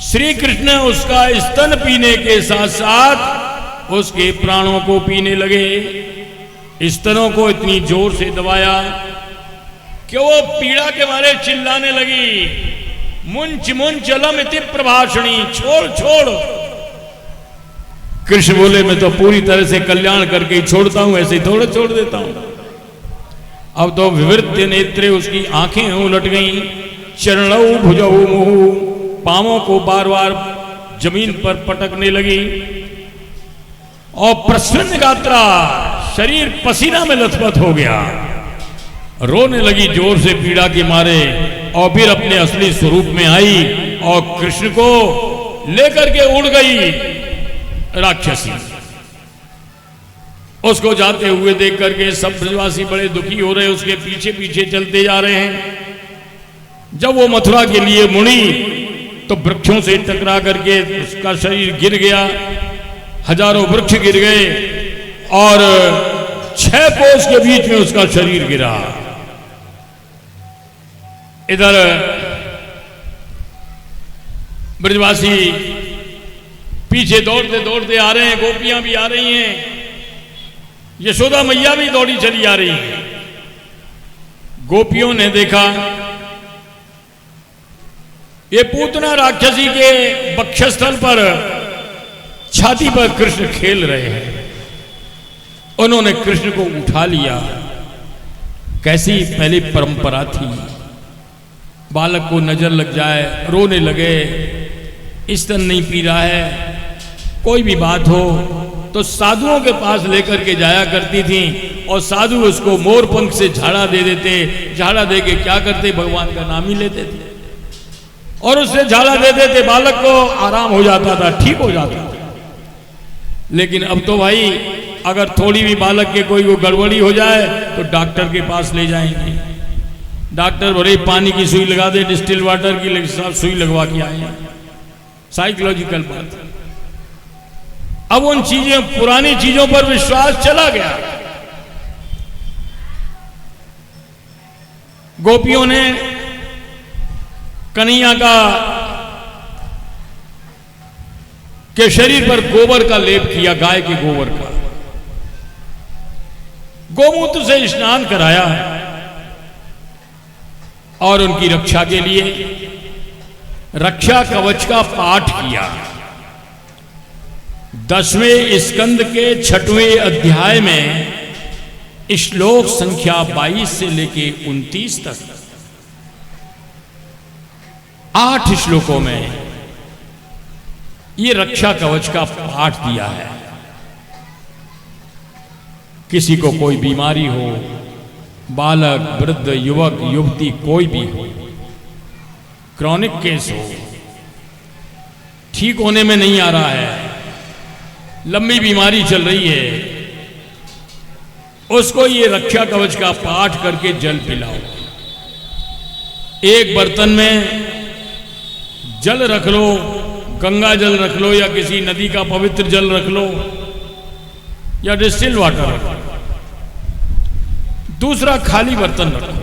श्री कृष्ण उसका स्तन पीने के साथ साथ उसके प्राणों को पीने लगे। स्तनों को इतनी जोर से दबाया कि वो पीड़ा के मारे चिल्लाने लगी, मुंच मुंच अलम इति प्रभाषणी, छोड़ छोड़। कृष्ण बोले मैं तो पूरी तरह से कल्याण करके ही छोड़ता हूं, ऐसे ही थोड़ा छोड़ देता हूं। अब तो विवृत्य नेत्रे, उसकी आंखें उलट गईं, चरणौ भुजौ मुहु, पांवों को बार बार जमीन पर पटकने लगी और प्रसन्न गात्रा, शरीर पसीना में लथपथ हो गया, रोने लगी जोर से पीड़ा के मारे, और फिर अपने असली स्वरूप में आई और कृष्ण को लेकर के उड़ गई राक्षसी। उसको जाते हुए देख करके सब ब्रजवासी बड़े दुखी हो रहे, उसके पीछे पीछे चलते जा रहे हैं। जब वो मथुरा के लिए मुड़ी तो वृक्षों से टकरा करके उसका शरीर गिर गया, हजारों वृक्ष गिर गए और 6 कोस के बीच में उसका शरीर गिरा। इधर ब्रजवासी पीछे दौड़ते दौड़ते आ रहे हैं, गोपियां भी आ रही हैं, यशोदा मैया भी दौड़ी चली आ रही है। गोपियों ने देखा ये पूतना राक्षसी के वक्षस्थल पर, छाती पर कृष्ण खेल रहे हैं। उन्होंने कृष्ण को उठा लिया। कैसी पहले परंपरा थी, बालक को नजर लग जाए, रोने लगे, स्तन नहीं पी रहा है, कोई भी बात हो तो साधुओं के पास लेकर के जाया करती थी और साधु उसको मोर पंख से झाड़ा दे देते, झाड़ा दे के क्या करते, भगवान का नाम ही लेते थे। और उससे झाला दे देते, बालक को आराम हो जाता था, ठीक हो जाता था। लेकिन अब तो भाई अगर थोड़ी भी बालक के कोई वो गड़बड़ी हो जाए तो डॉक्टर के पास ले जाएंगे। डॉक्टर भले पानी की सुई लगा दे, डिस्टिल वाटर की सुई लगवा के आए। साइकोलॉजिकल बात। अब उन चीजें, पुरानी चीजों पर विश्वास चला गया। गोपियों ने कन्हैया के शरीर पर गोबर का लेप किया, गाय के गोबर का। गोमूत्र से स्नान कराया और उनकी रक्षा के लिए रक्षा कवच का पाठ किया। 10वें स्कंद के 6वें अध्याय में श्लोक संख्या 22 से लेके 29 तक 8 श्लोकों में ये रक्षा कवच का पाठ दिया है। किसी को कोई बीमारी हो, बालक, वृद्ध, युवक, युवती, कोई भी हो, क्रॉनिक केस हो, ठीक होने में नहीं आ रहा है, लंबी बीमारी चल रही है, उसको ये रक्षा कवच का पाठ करके जल पिलाओ। एक बर्तन में जल रख लो, गंगा जल रख लो या किसी नदी का पवित्र जल रख लो या डिस्टिल वाटर रख लो। दूसरा खाली बर्तन रखो,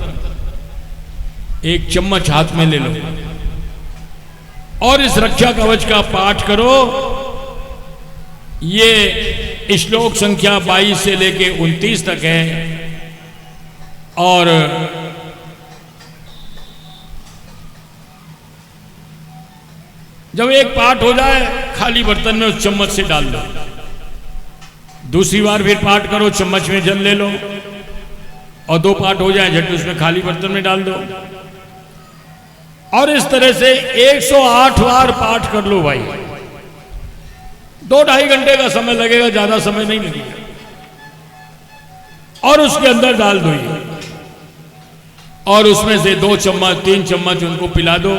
एक चम्मच हाथ में ले लो और इस रक्षा कवच का पाठ करो। ये श्लोक संख्या 22 से लेके 29 तक है। और जब एक पाठ हो जाए, खाली बर्तन में उस चम्मच से डाल दो। दूसरी बार फिर पाठ करो, चम्मच में जल ले लो और 2 पाठ हो जाए, झट उसमें खाली बर्तन में डाल दो। और इस तरह से 108 बार पाठ कर लो भाई। 2-2.5 घंटे का समय लगेगा, ज्यादा समय नहीं लगेगा। और उसके अंदर डाल दो ये, और उसमें से 2 चम्मच 3 चम्मच उनको पिला दो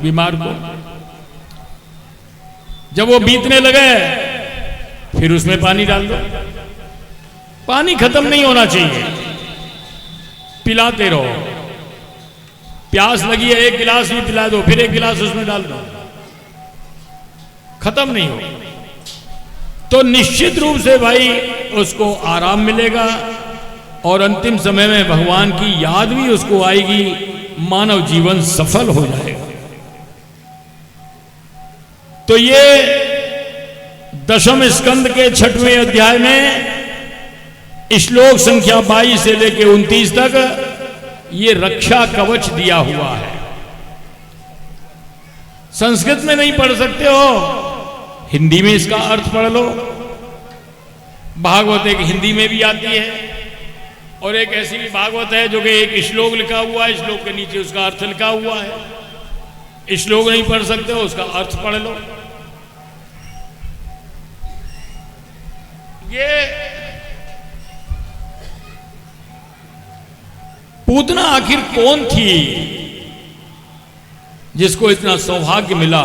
बीमार को। जब वो बीतने लगे फिर उसमें पानी डाल दो। पानी खत्म नहीं होना चाहिए, पिलाते रहो। प्यास लगी है, 1 गिलास भी पिला दो, फिर 1 गिलास उसमें डाल दो, खत्म नहीं हो तो निश्चित रूप से भाई उसको आराम मिलेगा और अंतिम समय में भगवान की याद भी उसको आएगी, मानव जीवन सफल हो जाएगा। तो ये 10वें स्कंद के 6वें अध्याय में श्लोक संख्या 22 से लेके 29 तक ये रक्षा कवच दिया हुआ है। संस्कृत में नहीं पढ़ सकते हो, हिंदी में इसका अर्थ पढ़ लो। भागवत एक हिंदी में भी आती है और एक ऐसी भी भागवत है जो कि एक श्लोक लिखा हुआ है, श्लोक के नीचे उसका अर्थ लिखा हुआ है। श्लोक नहीं पढ़ सकते हो, उसका अर्थ पढ़ लो। ये पूतना आखिर कौन थी जिसको इतना सौभाग्य मिला?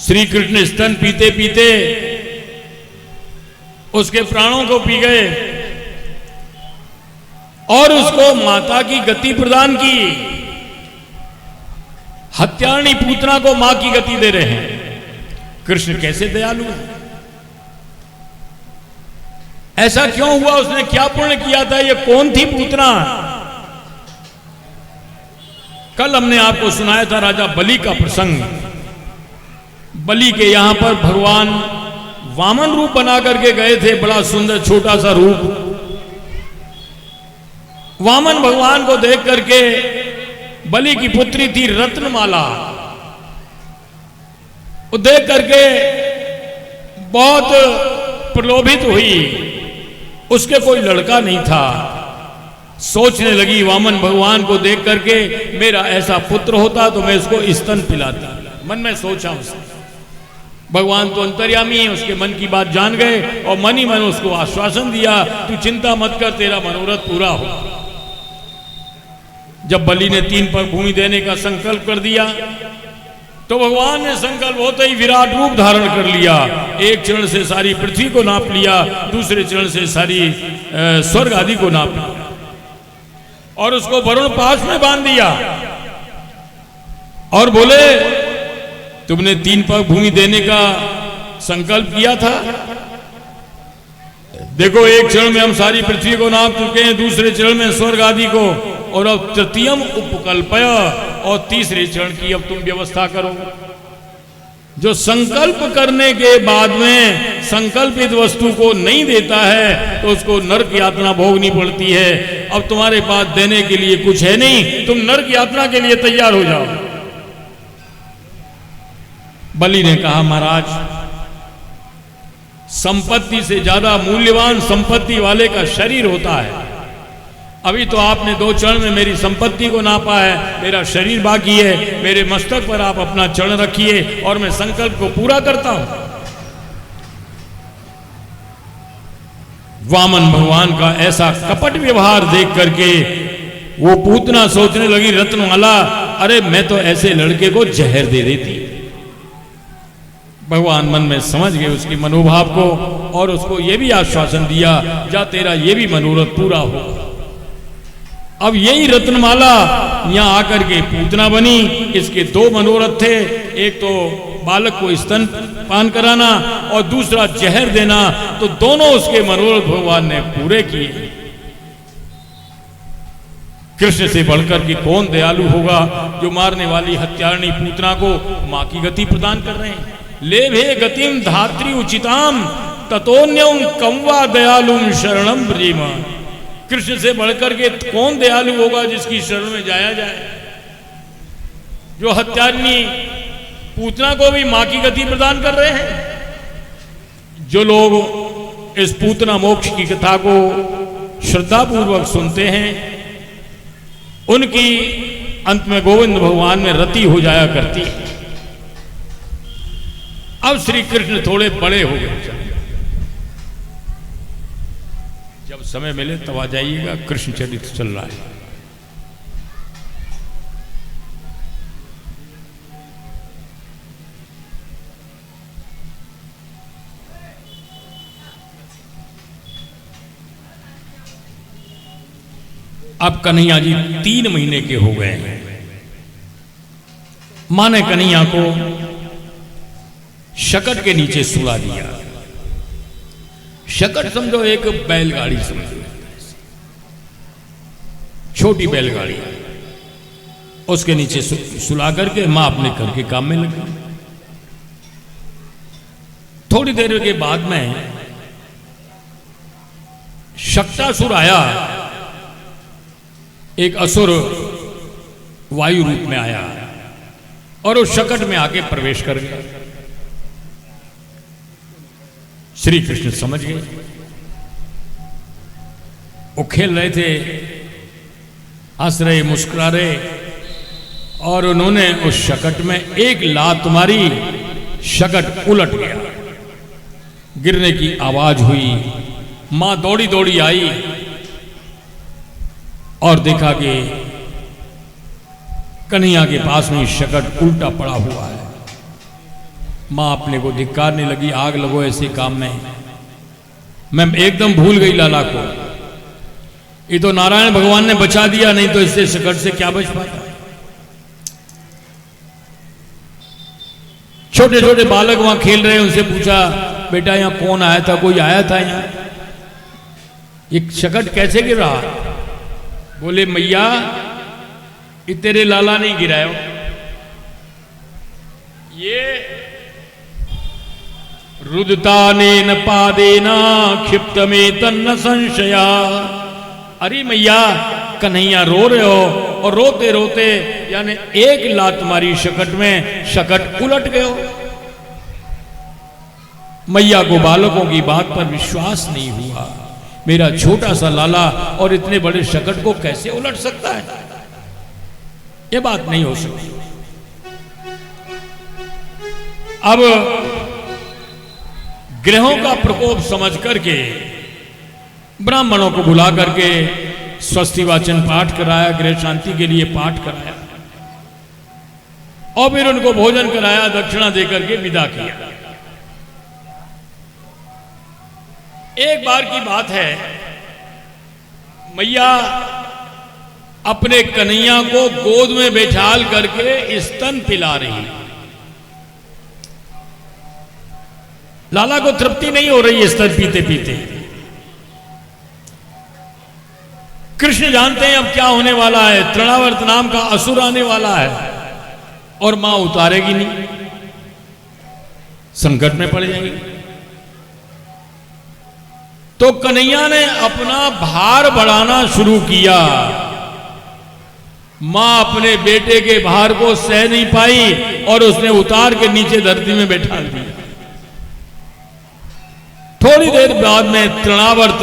श्री कृष्ण स्तन पीते पीते उसके प्राणों को पी गए और उसको माता की गति प्रदान की। हत्यारणी पूतना को मां की गति दे रहे हैं। कृष्ण कैसे दयालु है? ऐसा क्यों हुआ? उसने क्या पुण्य किया था? ये कौन थी पूतना? कल हमने आपको सुनाया था राजा बलि का प्रसंग। बलि के यहां पर भगवान वामन रूप बना करके गए थे, बड़ा सुंदर छोटा सा रूप। वामन भगवान को देख करके बलि की पुत्री थी रत्नमाला, वो देख करके बहुत प्रलोभित हुई। उसके कोई लड़का नहीं था। सोचने लगी वामन भगवान को देख करके, मेरा ऐसा पुत्र होता तो मैं उसको स्तन पिलाता। मन में सोचा उसने। भगवान तो अंतर्यामी है, उसके मन की बात जान गए और मन ही मन उसको आश्वासन दिया, तू चिंता मत कर, तेरा मनोरथ पूरा हो। जब बलि ने 3 पग भूमि देने का संकल्प कर दिया तो भगवान ने संकल्प होते ही विराट रूप धारण कर लिया। एक चरण से सारी पृथ्वी को नाप लिया, दूसरे चरण से सारी स्वर्ग आदि को नाप लिया और उसको वरुण पाश में बांध दिया और बोले तुमने 3 पग भूमि देने का संकल्प किया था, देखो एक चरण में हम सारी पृथ्वी को नाप चुके हैं, दूसरे चरण में स्वर्ग आदि को, और अब तृतीयम उपकल्पय, और तीसरे चरण की अब तुम व्यवस्था करो। जो संकल्प करने के बाद में संकल्पित वस्तु को नहीं देता है तो उसको नरक यातना भोगनी पड़ती है। अब तुम्हारे पास देने के लिए कुछ है नहीं, तुम नरक यातना के लिए तैयार हो जाओ। बलि ने कहा महाराज, संपत्ति से ज्यादा मूल्यवान संपत्ति वाले का शरीर होता है। अभी तो आपने 2 चरण में मेरी संपत्ति को नापा है, मेरा शरीर बाकी है, मेरे मस्तक पर आप अपना चरण रखिए और मैं संकल्प को पूरा करता हूं। वामन भगवान का ऐसा कपट व्यवहार देख करके वो पूतना सोचने लगी, रत्नमाला, अरे मैं तो ऐसे लड़के को जहर दे देती। भगवान मन में समझ गए उसकी मनोभाव को और उसको यह भी आश्वासन दिया, जा तेरा ये भी मनोरथ पूरा हो। अब यही रत्नमाला यहां आकर के पूतना बनी। इसके 2 मनोरथ थे, एक तो बालक को स्तन पान कराना और दूसरा जहर देना, तो दोनों उसके मनोरथ भगवान ने पूरे किए। कृष्ण से बढ़कर के कौन दयालु होगा जो मारने वाली हत्यारणी पूतना को मां की गति प्रदान कर रहे हैं। ले भे गतिम धात्री उचिताम ततोन्यम कम्वा दयालुम शरणम ब्रीमा। कृष्ण से बढ़कर के कौन दयालु होगा जिसकी शरण में जाया जाए। जो हत्यारनी पूतना को भी मां की गति प्रदान कर रहे हैं। जो लोग इस पूतना मोक्ष की कथा को श्रद्धापूर्वक सुनते हैं उनकी अंत में गोविंद भगवान में रति हो जाया करती है। अब श्री कृष्ण थोड़े बड़े हो गए, जब समय मिले तब आ जाइएगा, कृष्ण चरित्र चल रहा है। अब कन्हैया जी 3 महीने के हो गए हैं। मां ने कन्हैया को शकट के नीचे सुला दिया। शकट समझो एक बैलगाड़ी समझो, छोटी बैलगाड़ी, उसके नीचे सुला करके मां अपने घर के काम में लगी। थोड़ी देर के बाद में शक्तासुर आया, एक असुर वायु रूप में आया और उस शकट में आके प्रवेश कर गया। श्री कृष्ण समझ गए, वो खेल रहे थे, हंस रहे, मुस्कुरा रहे, और उन्होंने उस शकट में एक लात मारी। शकट उलट गया, गिरने की आवाज हुई। मां दौड़ी दौड़ी आई और देखा कि कन्हैया के पास में शकट उल्टा पड़ा हुआ है। मां अपने को धिक्कारने लगी, आग लगो ऐसे काम में, मैं एकदम भूल गई लाला को। ये तो नारायण भगवान ने बचा दिया, नहीं तो इससे शकट से क्या बच पाता। छोटे छोटे बालक वहां खेल रहे, उनसे पूछा, बेटा यहां कौन आया था, कोई आया था यहां, ये शकट कैसे गिर रहा? बोले मैया ये तेरे लाला नहीं गिरायो, ये रुदतानेन पादेना क्षिप्तमें तन्न संशया। अरे मैया कन्हैया रो रहे हो, और रोते रोते यानी एक लात मारी शकट में, शकट उलट गए हो। मैया को बालकों की बात पर विश्वास नहीं हुआ। मेरा छोटा सा लाला और इतने बड़े शकट को कैसे उलट सकता है, यह बात नहीं हो सकती। अब ग्रहों का प्रकोप समझ करके ब्राह्मणों को बुला करके स्वस्ति वाचन पाठ कराया, गृह शांति के लिए पाठ कराया और फिर उनको भोजन कराया, दक्षिणा देकर के विदा किया। एक बार की बात है, मैया अपने कन्हैया को गोद में बैठाल करके स्तन पिला रही। लाला को तृप्ति नहीं हो रही है स्तन पीते पीते। कृष्ण जानते हैं अब क्या होने वाला है, तृणावर्त नाम का असुर आने वाला है और मां उतारेगी नहीं, संकट में पड़ जाएगी। तो कन्हैया ने अपना भार बढ़ाना शुरू किया। मां अपने बेटे के भार को सह नहीं पाई और उसने उतार के नीचे धरती में बैठा दिया। थोड़ी देर बाद में तृणावर्त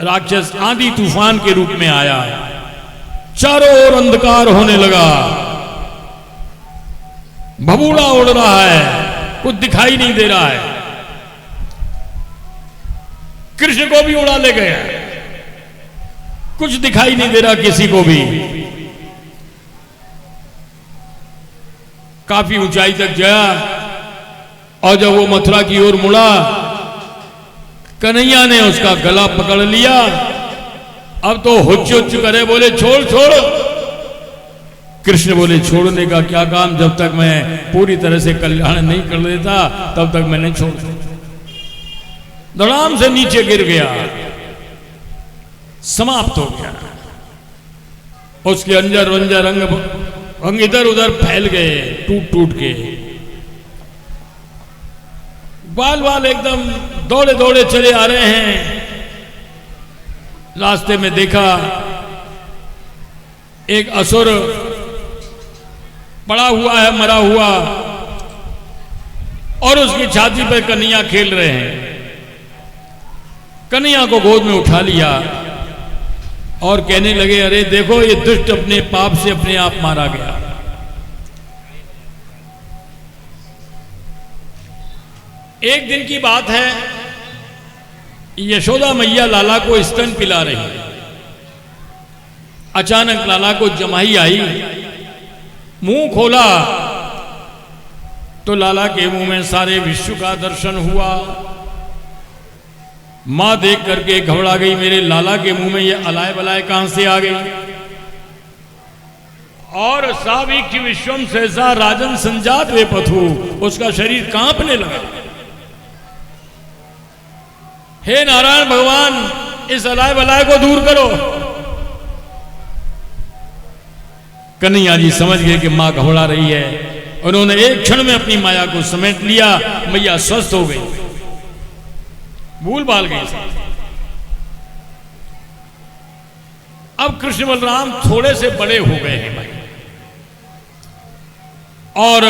राक्षस आंधी तूफान के रूप में आया, चारों ओर अंधकार होने लगा, भभूड़ा उड़ रहा है, कुछ दिखाई नहीं दे रहा है। कृष्ण को भी उड़ा ले गया, कुछ दिखाई नहीं दे रहा किसी को भी। काफी ऊंचाई तक गया और जब वो मथुरा की ओर मुड़ा, कन्हैया ने उसका गला पकड़ लिया। अब तो हुच्च हुच्च करे, बोले छोड़ छोड़। कृष्ण बोले छोड़ने का क्या काम, जब तक मैं पूरी तरह से कल्याण नहीं कर लेता तब तक मैं नहीं छोड़। धड़ाम से नीचे गिर गया, समाप्त हो गया। उसके अंजर वंजर अंग इधर उधर फैल गए, टूट टूट के बाल बाल एकदम दौड़े दौड़े चले आ रहे हैं। रास्ते में देखा एक असुर पड़ा हुआ है, मरा हुआ, और उसकी छाती पर कन्हैया खेल रहे हैं। कन्हैया को गोद में उठा लिया और कहने लगे, अरे देखो ये दुष्ट अपने पाप से अपने आप मारा गया। एक दिन की बात है, यशोदा मैया लाला को स्तन पिला रही। अचानक लाला को जमाई आई, मुंह खोला तो लाला के मुंह में सारे विश्व का दर्शन हुआ। मां देख करके घबरा गई, मेरे लाला के मुंह में ये अलाय बलाय कहां से आ गई। और साविक विश्वम सहसा राजन संजात वे पथु, उसका शरीर कांपने लगा। हे नारायण भगवान, इस अलाय बलाय को दूर करो। कन्हैया जी समझ गए कि मां घबरा रही है। उन्होंने एक क्षण में अपनी माया को समेट लिया, मैया स्वस्थ हो गई, भूल भाल गई। अब कृष्ण बलराम थोड़े से बड़े हो गए हैं भाई, और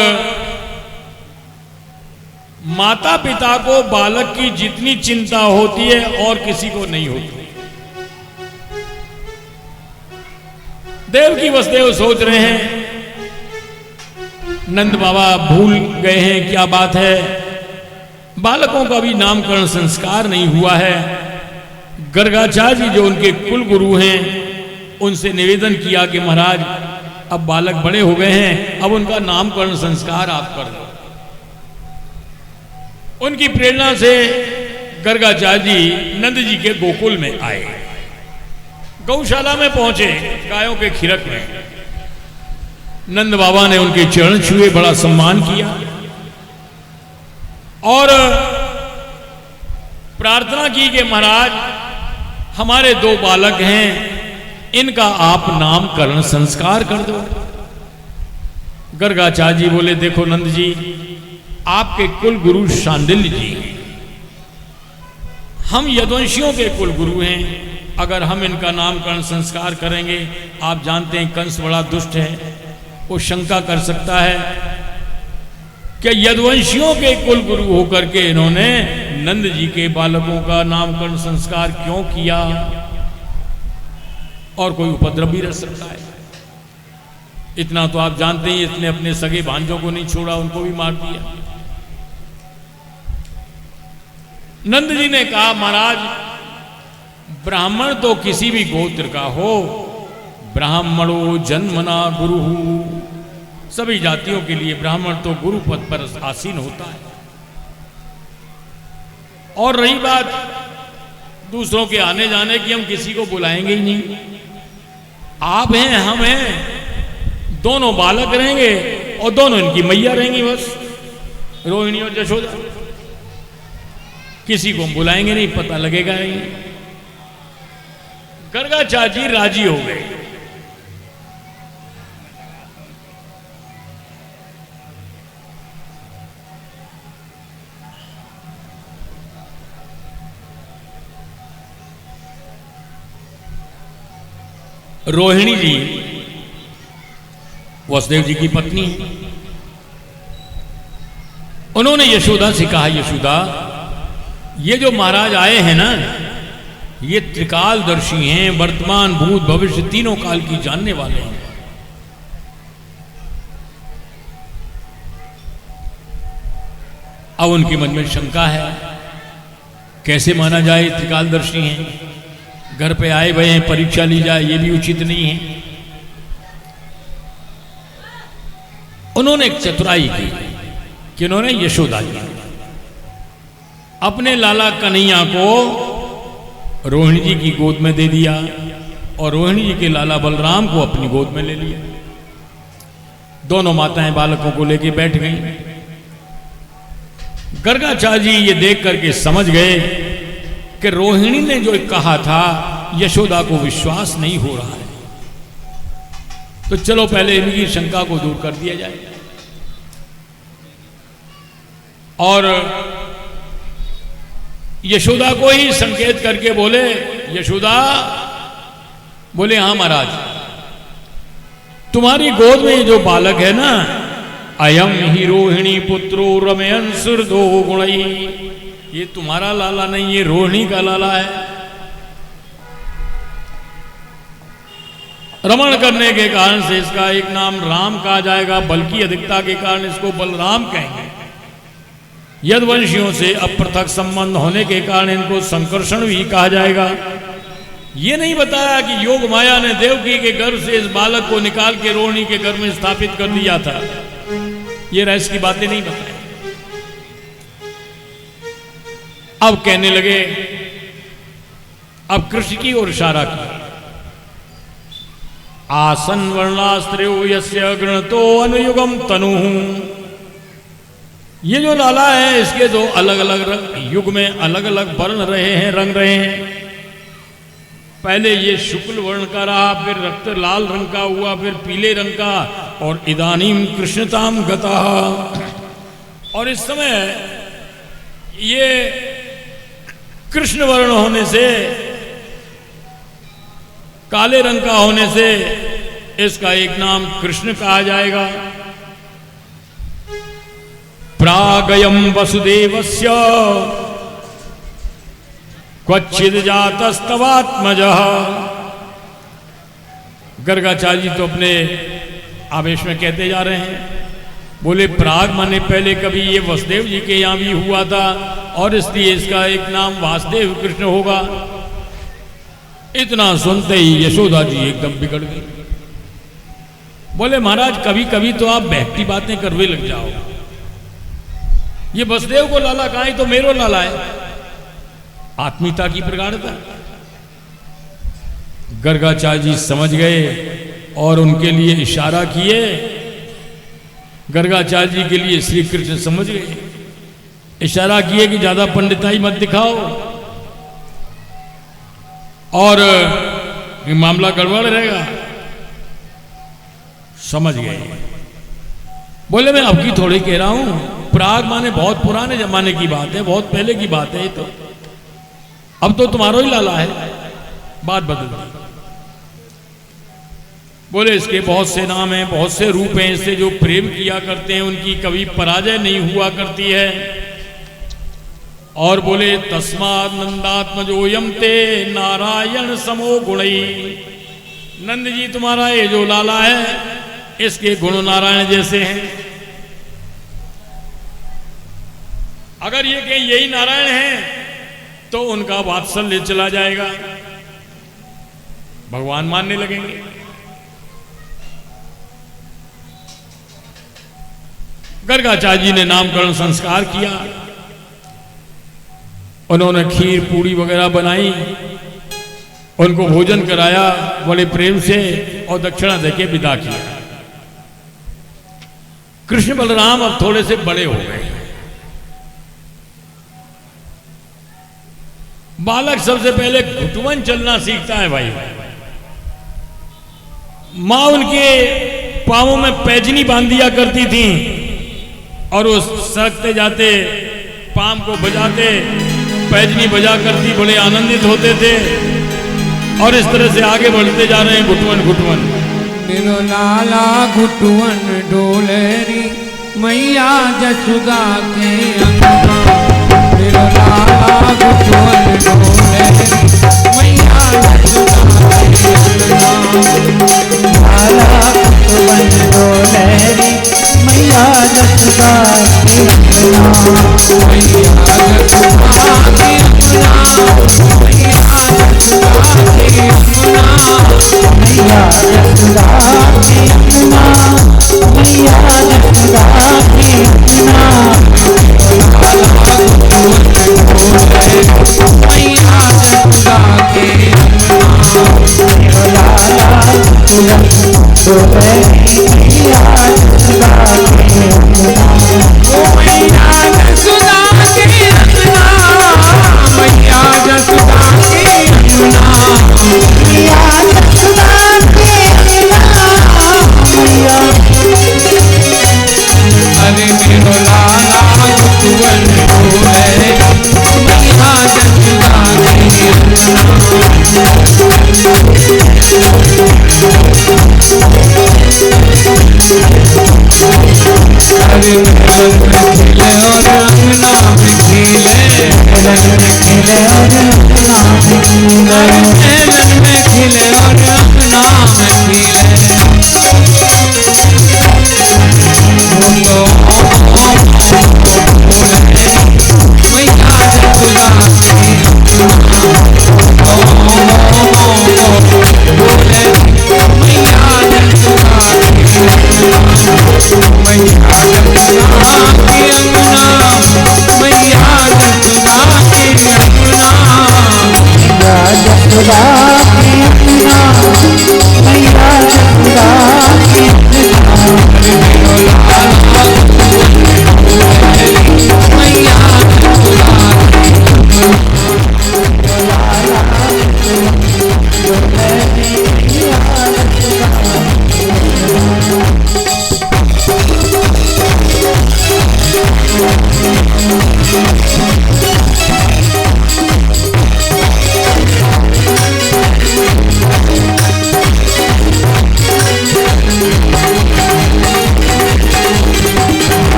माता पिता को बालक की जितनी चिंता होती है और किसी को नहीं होती। देव की वसुदेव सोच रहे हैं, नंद बाबा भूल गए हैं क्या बात है, बालकों का भी नामकरण संस्कार नहीं हुआ है। गर्गाचार्य जी जो उनके कुल गुरु हैं, उनसे निवेदन किया कि महाराज अब बालक बड़े हो गए हैं, अब उनका नामकरण संस्कार आप कर दो। उनकी प्रेरणा से गर्गाचार्य जी नंद जी के गोकुल में आए, गौशाला में पहुंचे, गायों के खिरक में। नंद बाबा ने उनके चरण छुए, बड़ा सम्मान किया और प्रार्थना की कि महाराज हमारे 2 बालक हैं, इनका आप नामकरण संस्कार कर दो। गर्गाचार्य जी बोले, देखो नंद जी, आपके कुल गुरु शांडिल्य जी हैं, हम यदुवंशियों के कुल गुरु हैं। अगर हम इनका नामकरण संस्कार करेंगे, आप जानते हैं कंस बड़ा दुष्ट है, वो शंका कर सकता है कि यदुवंशियों के कुल गुरु होकर के इन्होंने नंद जी के बालकों का नामकरण संस्कार क्यों किया, और कोई उपद्रव भी रह सकता है। इतना तो आप जानते हैं, इसने अपने सगे भांजों को नहीं छोड़ा, उनको भी मार दिया। नंद जी ने कहा, महाराज ब्राह्मण तो किसी भी गोत्र का हो, ब्राह्मणो जन्मना गुरु, सभी जातियों के लिए ब्राह्मण तो गुरु पद पर आसीन होता है। और रही बात दूसरों के आने जाने की, हम किसी को बुलाएंगे ही नहीं। आप हैं, हम हैं, दोनों बालक रहेंगे और दोनों इनकी मैया रहेंगी, बस रोहिणी और यशोदा। किसी को हम बुलाएंगे नहीं, पता लगेगा नहीं। गर्गाचार्य राजी हो गए। रोहिणी जी वसुदेव जी की पत्नी है। उन्होंने यशोदा से कहा, यशोदा ये जो महाराज आए हैं ना, ये त्रिकालदर्शी हैं, वर्तमान भूत भविष्य तीनों काल की जानने वाले हैं। अब उनके मन में शंका है, कैसे माना जाए त्रिकालदर्शी हैं, घर पे आए हुए हैं, परीक्षा ली जाए ये भी उचित नहीं है। उन्होंने एक चतुराई की कि उन्होंने यशोदा जी अपने लाला कन्हैया को रोहिणी जी की गोद में दे दिया और रोहिणी जी के लाला बलराम को अपनी गोद में ले लिया। दोनों माताएं बालकों को लेके बैठ गईं। गर्गाचार्य जी ये देख करके समझ गए कि रोहिणी ने जो कहा था यशोदा को विश्वास नहीं हो रहा है, तो चलो पहले इनकी शंका को दूर कर दिया जाए। और यशोदा को ही संकेत करके बोले, यशोदा बोले, हाँ महाराज, तुम्हारी गोद में जो बालक है ना, अयम ही रोहिणी पुत्रो रमयन सुरदो गुणई, ये तुम्हारा लाला नहीं, ये रोहिणी का लाला है। रमण करने के कारण से इसका एक नाम राम कहा जाएगा, बल की अधिकता के कारण इसको बलराम कहेंगे। यदवंशियों से अपृथक संबंध होने के कारण इनको संकर्षण भी कहा जाएगा। ये नहीं बताया कि योग माया ने देवकी के गर्भ से इस बालक को निकाल के रोहिणी के गर्भ में स्थापित कर दिया था। ये रहस्य की बातें नहीं बताई। अब कहने लगे, अब कृष्ण की ओर इशारा किया, आसन वर्णास्त्रो यस्य गृणतो अनुयुगम तनु, ये जो लाला है इसके दो अलग अलग युग में अलग अलग वर्ण रहे हैं, रंग रहे हैं। पहले ये शुक्ल वर्ण का रहा, फिर रक्त लाल रंग का हुआ, फिर पीले रंग का, और इदानीम कृष्णताम गता। और इस समय ये कृष्ण वर्ण होने से, काले रंग का होने से इसका एक नाम कृष्ण कहा जाएगा। प्रागयम वसुदेवस्य क्वचिद जातस्तवात्मजः। गर्गाचार्य जी तो अपने आवेश में कहते जा रहे हैं, बोले प्राग माने पहले कभी ये वसुदेव जी के यहां भी हुआ था और इसलिए इसका एक नाम वासुदेव कृष्ण होगा। इतना सुनते ही यशोदा जी एकदम बिगड़ गई। बोले महाराज कभी कभी तो आप बहती बातें करवे लग जाओ, ये वसुदेव को लाला कहा, तो मेरो लाला है। आत्मीयता की प्रगाढ़ता। गर्गाचार्य जी समझ गए और उनके लिए इशारा किए। गर्गाचार्य जी के लिए श्री कृष्ण समझ गए, इशारा किए कि ज्यादा पंडिताई मत दिखाओ और ये मामला गड़बड़ रहेगा। समझ गए। बोले मैं अब की थोड़ी कह रहा हूं, प्राग माने बहुत पुराने जमाने की बात है, बहुत पहले की बात है। तो अब तो तुम्हारा ही लाला है, बात बदल गई। बोले इसके बहुत से नाम हैं, बहुत से रूप हैं, इससे जो प्रेम किया करते हैं उनकी कभी पराजय नहीं हुआ करती है। और बोले तस्मात् नंदात्मजोयम ते नारायण समो गुणई। नंद जी तुम्हारा ये जो लाला है इसके गुण नारायण जैसे हैं। अगर ये कहें यही नारायण हैं तो उनका वात्सल्य चला जाएगा। भगवान मानने लगेंगे। गर्गाचार्य जी ने नामकरण संस्कार किया, उन्होंने खीर पूड़ी वगैरह बनाई, उनको भोजन कराया बड़े प्रेम से और दक्षिणा देके विदा किया। कृष्ण बलराम अब थोड़े से बड़े हो गए। बालक सबसे पहले घुटवन चलना सीखता है भाई। मां उनके पांवों में पैजनी बांध दिया करती थी और वो सरकते जाते पाम को बजाते, पैजनी बजा करती बड़े आनंदित होते थे और इस तरह से आगे बढ़ते जा रहे हैं घुटवन घुटवन। मेरो लाला घुटवन डोलेरी मैया जसुदा के अंगना। मेरो लाला घुटवन डोलेरी मैया जसुदा के अंगना। लाला घुटवन डोलेरी मैया जसुदा के अंगना। मैया जसुदा के अंगना। मैया जसुदा के अंगना। मैया जसुदा के अंगना। मैया जसुदा के अंगना। मैया जसुदा के अंगना। लाला घुटवन डोलेरी मैया जसुदा के अंगना। मैया जसुदा के अंगना। मैया जसुदा के अंगना। मैया जसुदा के अंगना। मैया अरे मेरो लाला घुटवन डोले मैया जसुदा के अरे रंग खिले और अंगना में खिले। रंग खिले और अंगना में खिले। रंग में खिले और अंगना में खिले।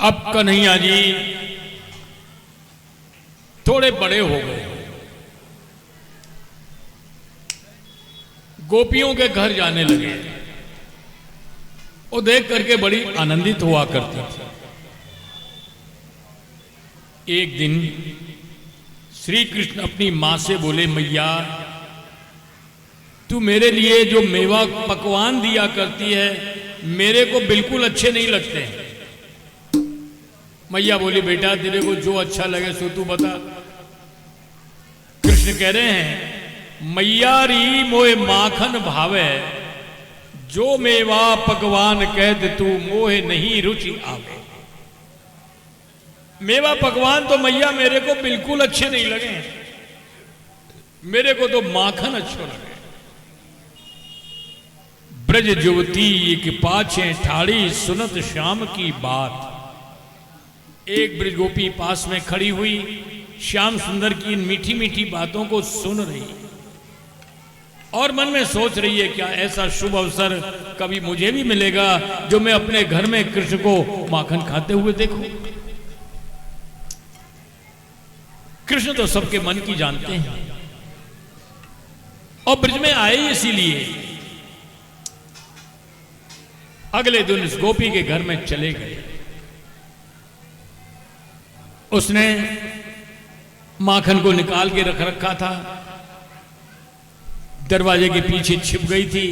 अब कन्हैया जी थोड़े बड़े हो गए, गोपियों के घर जाने लगे। वो देख करके बड़ी आनंदित हुआ करती थी। एक दिन श्री कृष्ण अपनी मां से बोले, मैया तू मेरे लिए जो मेवा पकवान दिया करती है मेरे को बिल्कुल अच्छे नहीं लगते। मैया बोली, बेटा तेरे को जो अच्छा लगे सो तू बता। कृष्ण कह रहे हैं, मैया री मोए माखन भावे, जो मेवा पकवान कहते तू मोहे नहीं रुचि आवे। मेवा पकवान तो मैया मेरे को बिल्कुल अच्छे नहीं लगे, मेरे को तो माखन अच्छा लगे। ब्रज युवती एक पाछे ठाड़ी सुनत श्याम की बात। एक ब्रज गोपी पास में खड़ी हुई श्याम सुंदर की इन मीठी मीठी बातों को सुन रही और मन में सोच रही है, क्या ऐसा शुभ अवसर कभी मुझे भी मिलेगा जो मैं अपने घर में कृष्ण को माखन खाते हुए देखूं। कृष्ण तो सबके मन की जानते हैं और ब्रज में आए इसीलिए। अगले दिन इस गोपी के घर में चले गए। उसने माखन को निकाल के रख रखा था, दरवाजे के पीछे छिप गई थी।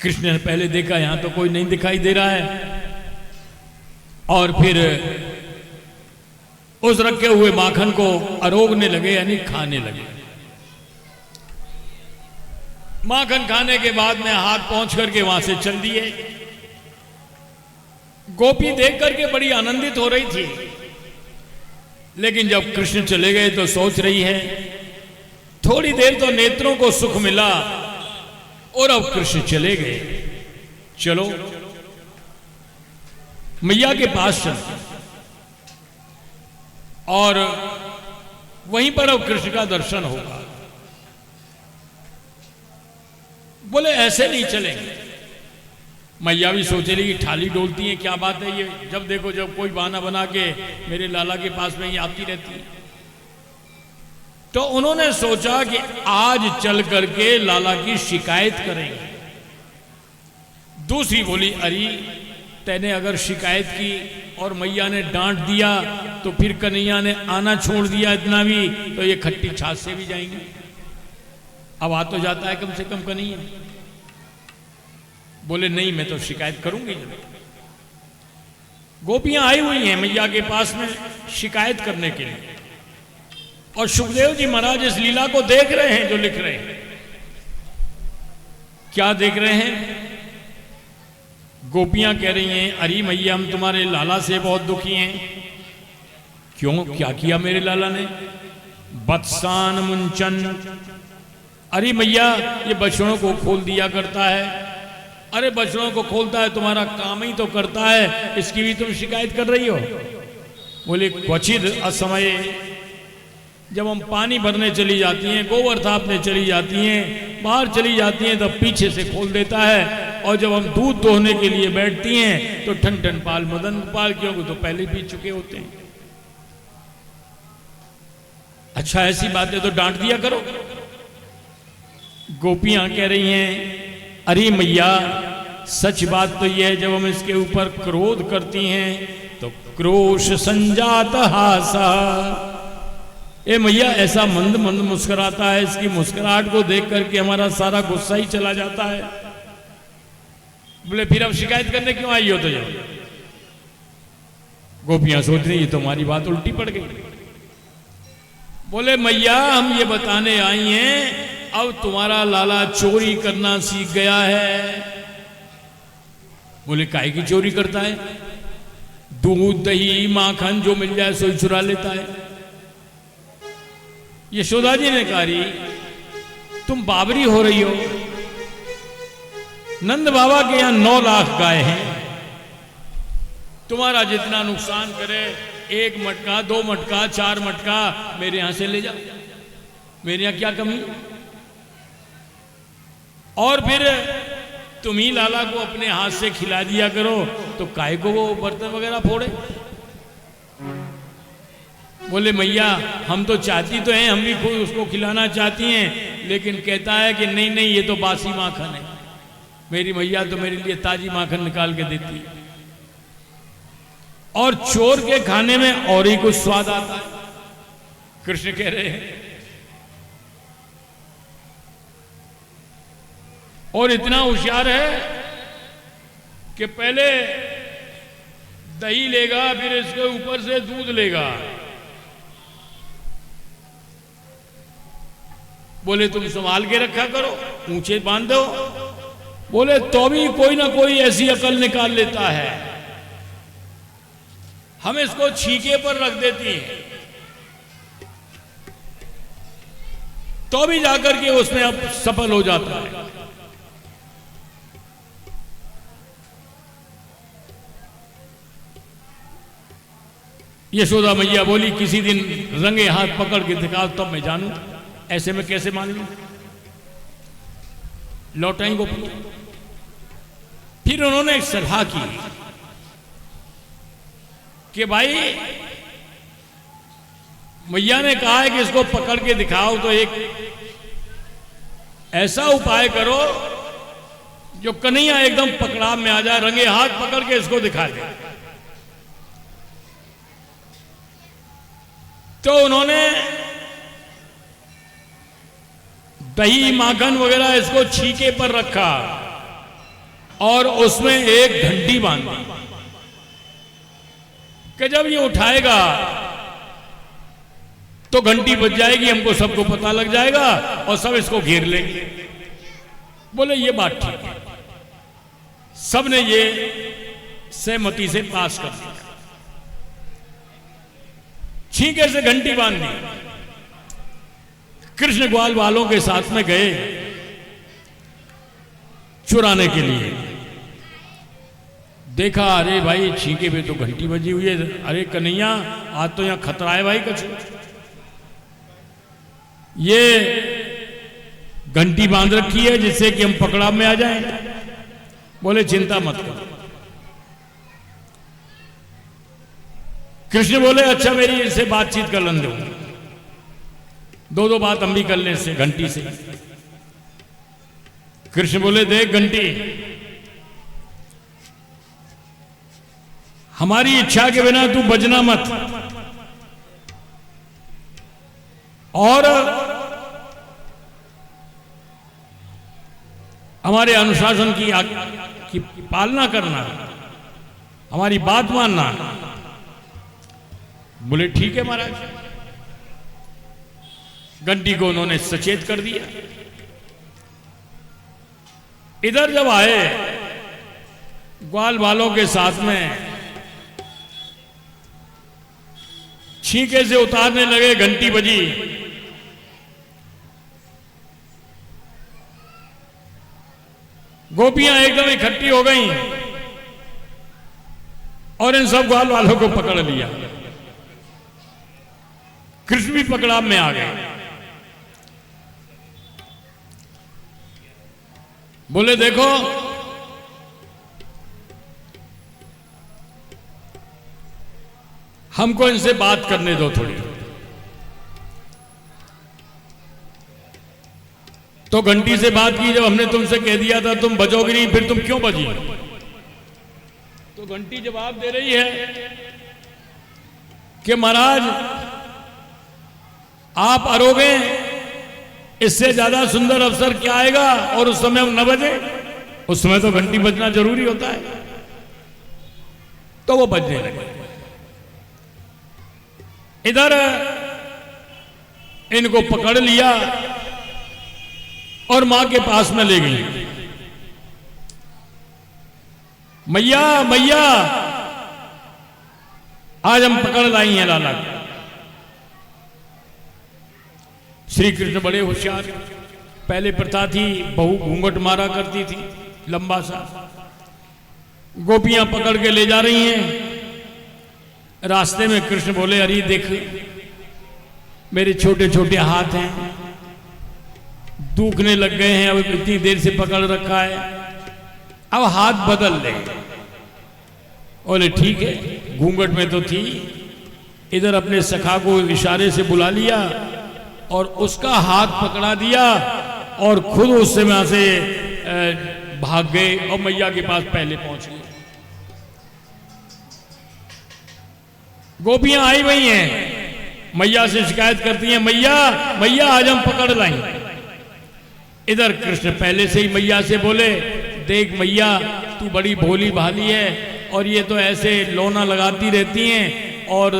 कृष्ण ने पहले देखा यहां तो कोई नहीं दिखाई दे रहा है और फिर उस रखे हुए माखन को अरोगने लगे, यानी खाने लगे। माखन खाने के बाद में हाथ पहुंच करके वहां से चल दिए। गोपी देख करके बड़ी आनंदित हो रही थी, लेकिन जब कृष्ण चले गए तो सोच रही है, थोड़ी देर तो नेत्रों को सुख मिला और अब कृष्ण चले गए, चलो मैया के पास चल और वहीं पर अब कृष्ण का दर्शन होगा। बोले ऐसे नहीं चलेंगे। मैया भी सोचे रही कि थाली डोलती है, क्या बात है ये, जब देखो जब कोई बहाना बना के मेरे लाला के पास में ही आती रहती है। तो उन्होंने सोचा कि आज चल करके लाला की शिकायत करेंगे। दूसरी बोली, अरे तैने अगर शिकायत की और मैया ने डांट दिया तो फिर कन्हैया ने आना छोड़ दिया इतना भी, तो ये खट्टी छाछ से भी जाएंगे। अब आ तो जाता है कम से कम कन्हैया। बोले नहीं, मैं तो शिकायत करूंगी। गोपियां आई हुई हैं मैया के पास में शिकायत करने के लिए और सुखदेव जी महाराज इस लीला को देख रहे हैं जो लिख रहे हैं। क्या देख रहे हैं? गोपियां कह रही हैं, अरे मैया हम तुम्हारे लाला से बहुत दुखी हैं। क्यों, क्या किया मेरे लाला ने? बत्सान मुंचन, अरे मैया ये बछड़ों को खोल दिया करता है। अरे बछड़ों को खोलता है, तुम्हारा काम ही तो करता है, इसकी भी तुम शिकायत कर रही हो। बोले क्वचित असमय, जब हम पानी भरने चली जाती हैं, गोबर थापने चली जाती हैं, बाहर चली जाती हैं, तब पीछे से खोल देता है। और जब हम दूध दोहने के लिए बैठती हैं तो ठन ठन पाल मदन पाल, क्योंकि तो पहले पी चुके होते हैं। अच्छा ऐसी बातें तो डांट दिया करो। गोपियां कह रही हैं, अरे मैया सच बात तो यह है, जब हम इसके ऊपर क्रोध करती हैं तो क्रोश संजात हासा। ए मैया ऐसा मंद मंद मुस्कुराता है, इसकी मुस्कुराहट को देख करके हमारा सारा गुस्सा ही चला जाता है। बोले फिर अब शिकायत करने क्यों आई हो? तो जाओ। गोपियां सोच रही तो हमारी बात उल्टी पड़ गई। बोले मैया हम ये बताने आई हैं, अब तुम्हारा लाला चोरी करना सीख गया है। बोले काहे की चोरी करता है? दूध दही माखन जो मिल जाए सो चुरा लेता है। यशोदा जी ने कहा, तुम बाबरी हो रही हो। नंद बाबा के यहां 9 लाख गाय हैं, तुम्हारा जितना नुकसान करे 1 मटका 2 मटका 4 मटका मेरे यहां से ले जाओ, मेरे यहां क्या कमी। और फिर तुम ही लाला को अपने हाथ से खिला दिया करो, तो काय को वो बर्तन वगैरह फोड़े। बोले मैया हम तो चाहती तो हैं, हम भी खुद उसको खिलाना चाहती हैं, लेकिन कहता है कि नहीं नहीं ये तो बासी माखन है। मेरी मैया तो मेरे लिए ताजी माखन निकाल के देती है। और चोर के खाने में और ही कुछ स्वाद आता है। कृष्ण कह रहे हैं और इतना होशियार है कि पहले दही लेगा, फिर इसके ऊपर से दूध लेगा। बोले तुम संभाल के रखा करो, ऊंचे बांध दो। बोले तो भी कोई ना कोई ऐसी अकल निकाल लेता है, हम इसको छीके पर रख देती हैं, तो भी जाकर के उसमें अब सफल हो जाता है। यशोदा मैया बोली किसी दिन रंगे हाथ पकड़ के दिखाओ तब मैं जानू, ऐसे में कैसे मान लूं। लौटाई को फिर उन्होंने एक सलाह की कि भाई मैया ने कहा है कि इसको पकड़ के दिखाओ, तो एक ऐसा उपाय करो जो कन्हैया एकदम पकड़ाव में आ जाए, रंगे हाथ पकड़ के इसको दिखा दे। तो उन्होंने दही माखन वगैरह इसको छीके पर रखा और उसमें एक घंटी बांधी कि जब ये उठाएगा तो घंटी बज जाएगी, हमको सबको पता लग जाएगा और सब इसको घेर लेंगे। बोले ये बात ठीक है। सबने ये सहमति से पास कर दिया। छींके से घंटी बांध दी। कृष्ण ग्वाल वालों के साथ में गए चुराने के लिए। देखा अरे भाई छींके पे तो घंटी बजी हुई है, अरे कन्हैया आज तो यहां खतरा है भाई कुछ, ये घंटी बांध रखी है जिससे कि हम पकड़ाव में आ जाएं। बोले चिंता मत करो। कृष्ण बोले अच्छा मेरी इससे बातचीत कर लें, दो बात हम भी कर लें इससे घंटी से। कृष्ण बोले देख घंटी, हमारी इच्छा के बिना तू बजना मत, और हमारे अनुशासन की पालना करना, हमारी बात मानना। बोले ठीक है महाराज। घंटी को उन्होंने सचेत कर दिया। इधर जब आए ग्वाल वालों के साथ में छींके से उतारने लगे, घंटी बजी। गोपियां एकदम इकट्ठी हो गईं और इन सब ग्वाल वालों को पकड़ लिया। कृष्ण भी पकड़ाव में आ गए। बोले देखो हमको इनसे बात करने दो थोड़ी। तो घंटी से बात की, जब हमने तुमसे कह दिया था तुम बजोगी नहीं, फिर तुम क्यों बजी? तो घंटी जवाब दे रही है कि महाराज आप अरोगे, इससे ज्यादा सुंदर अवसर क्या आएगा? और उस समय हम न बजे, उस समय तो घंटी बजना जरूरी होता है। तो वो बजने लगे। इधर इनको पकड़ लिया और मां के पास में ले गई। मैया मैया आज हम पकड़ लाई हैं लाला को। श्री कृष्ण बड़े होशियार। पहले प्रथा थी बहू घूंघट मारा करती थी लंबा सा, गोपियां पकड़ के ले जा रही हैं। रास्ते में कृष्ण बोले अरे देख मेरे छोटे छोटे हाथ हैं, दुखने लग गए हैं, अब इतनी देर से पकड़ रखा है, अब हाथ बदल ले। बोले ठीक है, घूंघट में तो थी। इधर अपने सखा को इशारे से बुला लिया और उसका हाथ पकड़ा दिया और खुद उस समय से भाग गए और मैया के पास पहले पहुंच गए। गोपियां आई हुई हैं, मैया से शिकायत करती हैं, मैया मैया आज हम पकड़ लाएं। इधर कृष्ण पहले से ही मैया से बोले, देख मैया तू बड़ी भोली भाली है और ये तो ऐसे लोना लगाती रहती हैं और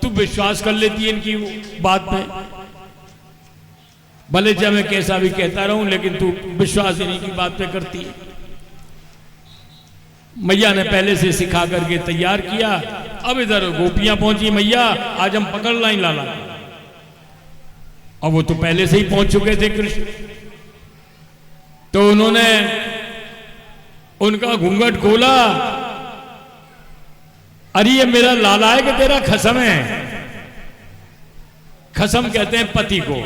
तू विश्वास कर लेती है इनकी बात पे। भले जब मैं कैसा भी कहता रहूं लेकिन तू विश्वास इन्हीं की बात पे करती है। मैया ने पहले से सिखा करके तैयार किया। अब इधर गोपियां पहुंची, मैया आज हम पकड़ लाएं लाला। और वो तो पहले से ही पहुंच चुके थे कृष्ण। तो उन्होंने उनका घूंघट खोला। अरे ये मेरा लाला है कि तेरा खसम है? खसम कहते हैं पति को।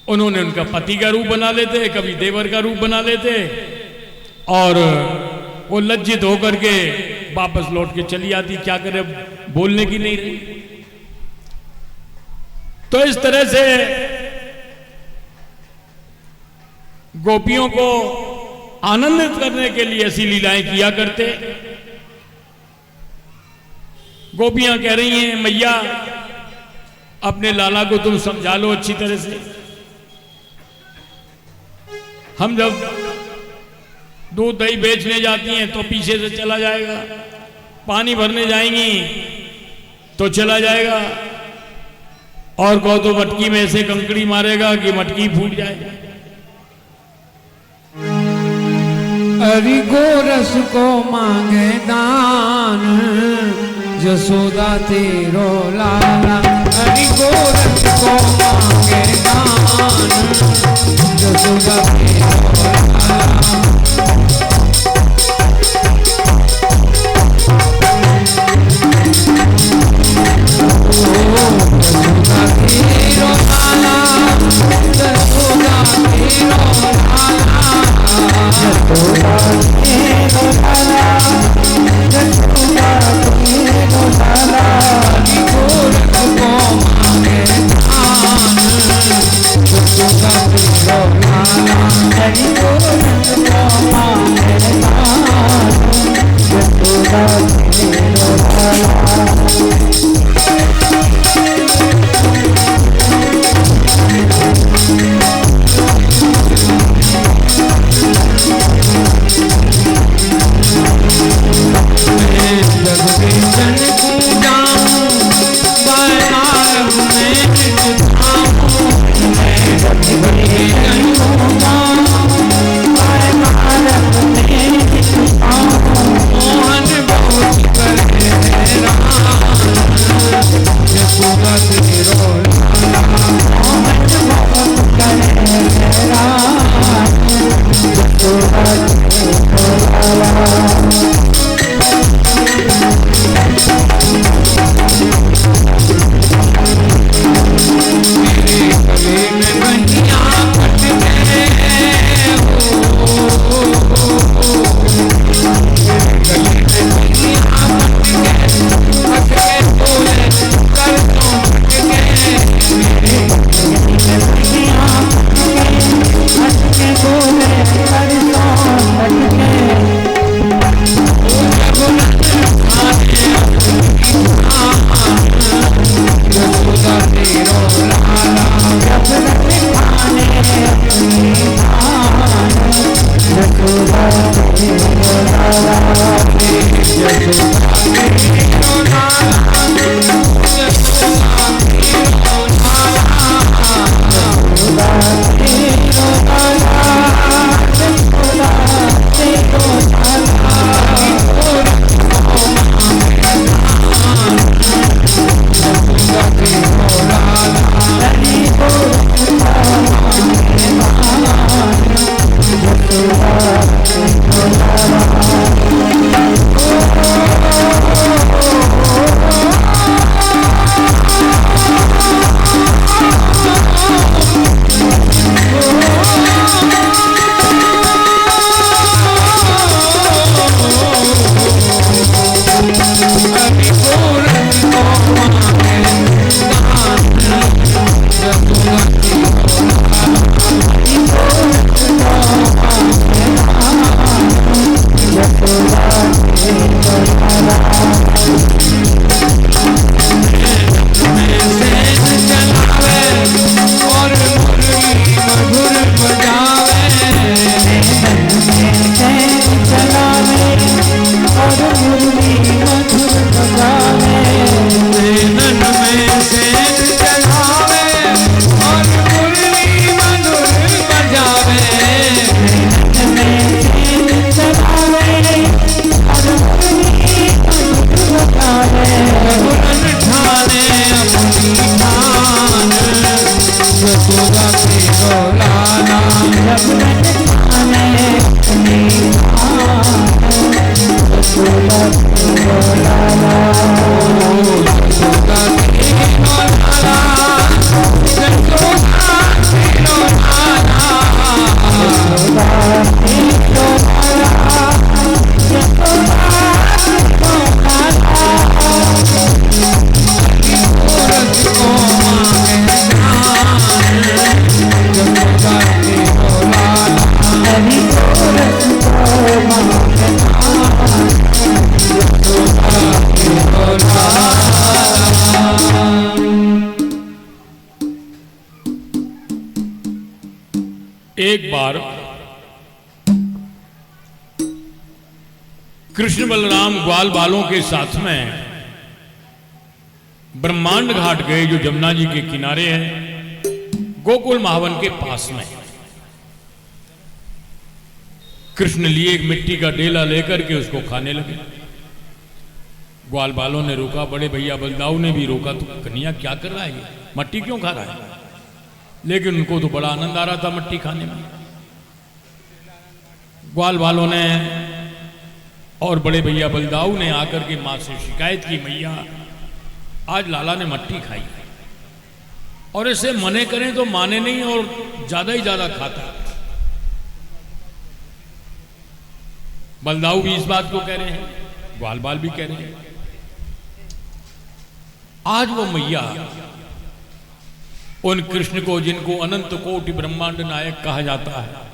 उन्होंने उनका पति का रूप बना लेते, कभी देवर का रूप बना लेते और वो लज्जित होकर के वापस लौट के चली आती। क्या करे, बोलने की नहीं रही। तो इस तरह से गोपियों को आनंदित करने के लिए ऐसी लीलाएं किया करते। गोपियां कह रही हैं, मैया अपने लाला को तुम समझा लो अच्छी तरह से। हम जब दूध दही बेचने जाती हैं तो पीछे से चला जाएगा, पानी भरने जाएंगी तो चला जाएगा, और कहो तो मटकी में ऐसे कंकड़ी मारेगा कि मटकी फूट जाएगा। हरि गोरस को मांगे दान, जसोदा तेरो लाला। हरि गोरस को मांगे दान, जसोदा तेरो लाला। सब जाने अपनी यशोदा तेरो लाला यशोदा तेरो लाला यशोदा तेरो लाला यशोदा तेरो लाला यशोदा तेरो लाला रस को मांगे यशोदा तेरो लाला हरि को रस को मांगे यशोदा तेरो लाला। एक बार कृष्ण बलराम ग्वाल बालों के साथ में ब्रह्मांड घाट गए, जो जमुना जी के किनारे है, गोकुल महावन के पास में। कृष्ण लिए एक मिट्टी का डेला लेकर के उसको खाने लगे। ग्वाल बालों ने रोका, बड़े भैया बलदाऊ ने भी रोका, तो कन्हैया क्या कर रहा है, ये मट्टी क्यों खा रहा है? लेकिन उनको तो बड़ा आनंद आ रहा था मट्टी खाने में। ग्वाल बालों ने और बड़े भैया बलदाऊ ने आकर के मां से शिकायत की, मैया आज लाला ने मट्टी खाई और इसे मने करें तो माने नहीं और ज्यादा ही ज्यादा खाता। बलदाऊ भी इस बात को कह रहे हैं, ग्वाल बाल भी कह रहे हैं। आज वो मैया उन कृष्ण को, जिनको अनंत कोटि ब्रह्मांड नायक कहा जाता है,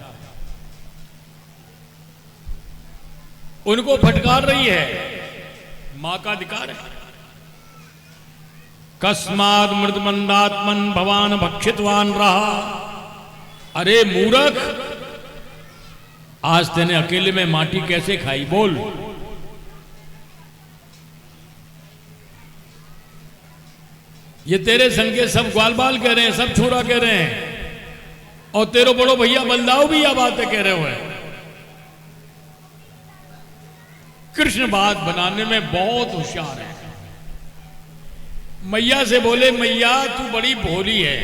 उनको फटकार रही है। मां का अधिकार है। कस्माद मृदमंदात्मन भवान भक्षितवान रहा। अरे मूर्ख, आज तेने अकेले में माटी कैसे खाई, बोल। ये तेरे संग के सब ग्वाल बाल कह रहे हैं, सब छोरा कह रहे हैं, और तेरो बड़ो भैया बलदाऊ भी यह बातें कह रहे हुए। कृष्ण बात बनाने में बहुत होशियार है। मैया से बोले, मैया तू बड़ी भोली है।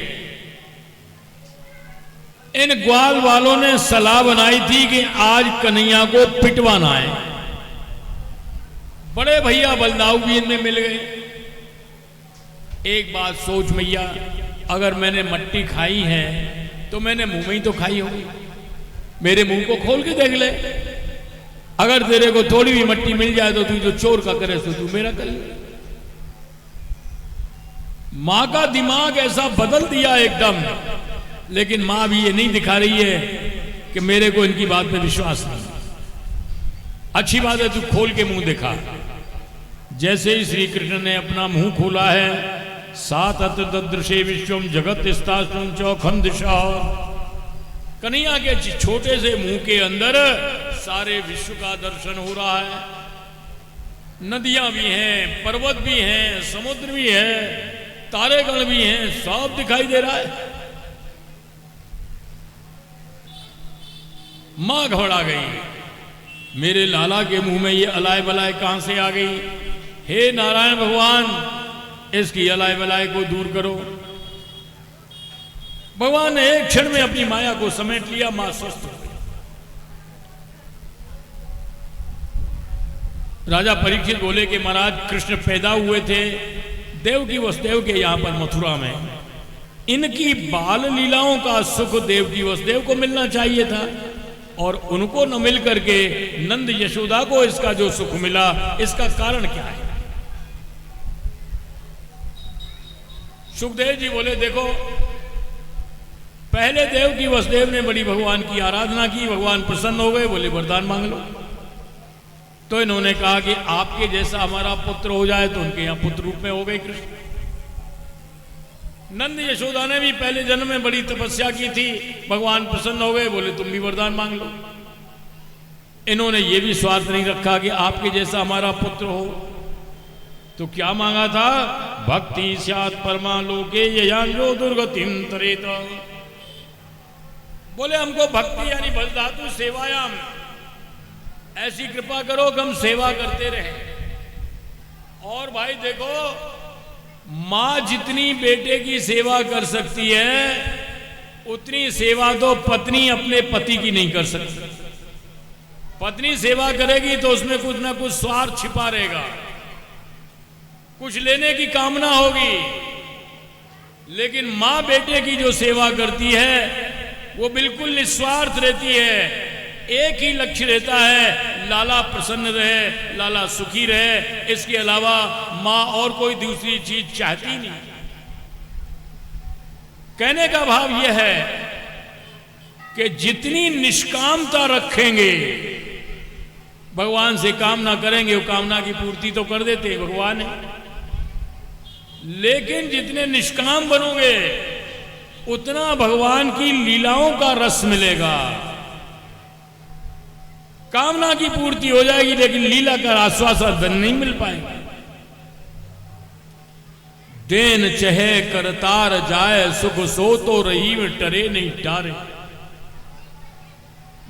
इन ग्वाल वालों ने सलाह बनाई थी कि आज कन्हैया को पिटवाना है। बड़े भैया बलदाऊ भी इनमें मिल गए। एक बात सोच मैया, अगर मैंने मट्टी खाई है तो मैंने मुंह में ही तो खाई होगी। मेरे मुंह को खोल के देख ले, अगर तेरे को थोड़ी भी मट्टी मिल जाए तो तू जो चोर का करे तो तू मेरा कर ले। मां का दिमाग ऐसा बदल दिया एकदम, लेकिन मां भी ये नहीं दिखा रही है कि मेरे को इनकी बात पे विश्वास नहीं। अच्छी बात है, तू खोल के मुंह दिखा। जैसे ही श्री कृष्ण ने अपना मुंह खोला है, सात अतदृशे विश्वम जगत स्तास्तुम चौखम दिशा। कन्हैया के छोटे से मुंह के अंदर सारे विश्व का दर्शन हो रहा है। नदियां भी हैं, पर्वत भी हैं, समुद्र भी है, तारेगण भी हैं, सब दिखाई दे रहा है। मां घबरा गई, मेरे लाला के मुंह में ये अलाय बलाय कहां से आ गई। हे नारायण भगवान, इसकी अलाय बलाय को दूर करो। भगवान ने एक क्षण में अपनी माया को समेट लिया। मां स्वस्थ हो गई। राजा परीक्षित बोले कि महाराज, कृष्ण पैदा हुए थे देवकी वसुदेव के यहां पर मथुरा में। इनकी बाल लीलाओं का सुख देवकी वसुदेव को मिलना चाहिए था, और उनको न मिल करके नंद यशोदा को इसका जो सुख मिला, इसका कारण क्या है? सुखदेव जी बोले, देखो, पहले देवकी वसुदेव ने बड़ी भगवान की आराधना की, भगवान प्रसन्न हो गए, बोले वरदान मांग लो। तो इन्होंने कहा कि आपके जैसा हमारा पुत्र हो जाए, तो उनके यहां पुत्र रूप में हो गए कृष्ण। नंद यशोदा ने भी पहले जन्म में बड़ी तपस्या की थी, भगवान प्रसन्न हो गए, बोले तुम भी वरदान मांग लो। इन्होंने ये भी स्वार्थ नहीं रखा कि आपके जैसा हमारा पुत्र हो, तो क्या मांगा था? भक्ति स्यात् परमा लोके ययान्यो दुर्गतिम तरेत। बोले हमको भक्ति यानी भज धातु सेवायाम, ऐसी कृपा करो कि हम सेवा करते रहे। और भाई देखो, मां जितनी बेटे की सेवा कर सकती है, उतनी सेवा तो पत्नी अपने पति की नहीं कर सकती। पत्नी सेवा करेगी तो उसमें कुछ ना कुछ स्वार्थ छिपा रहेगा, कुछ लेने की कामना होगी। लेकिन मां बेटे की जो सेवा करती है वो बिल्कुल निस्वार्थ रहती है। एक ही लक्ष्य रहता है, लाला प्रसन्न रहे, लाला सुखी रहे। इसके अलावा मां और कोई दूसरी चीज चाहती नहीं। कहने का भाव यह है कि जितनी निष्कामता रखेंगे, भगवान से कामना करेंगे, वो कामना की पूर्ति तो कर देते हैं भगवान है। लेकिन जितने निष्काम बनोगे उतना भगवान की लीलाओं का रस मिलेगा। कामना की पूर्ति हो जाएगी लेकिन लीला का आश्वासन नहीं मिल पाएगा। देन चहे करतार जाए, सुख सो तो रही में टरे नहीं टारे।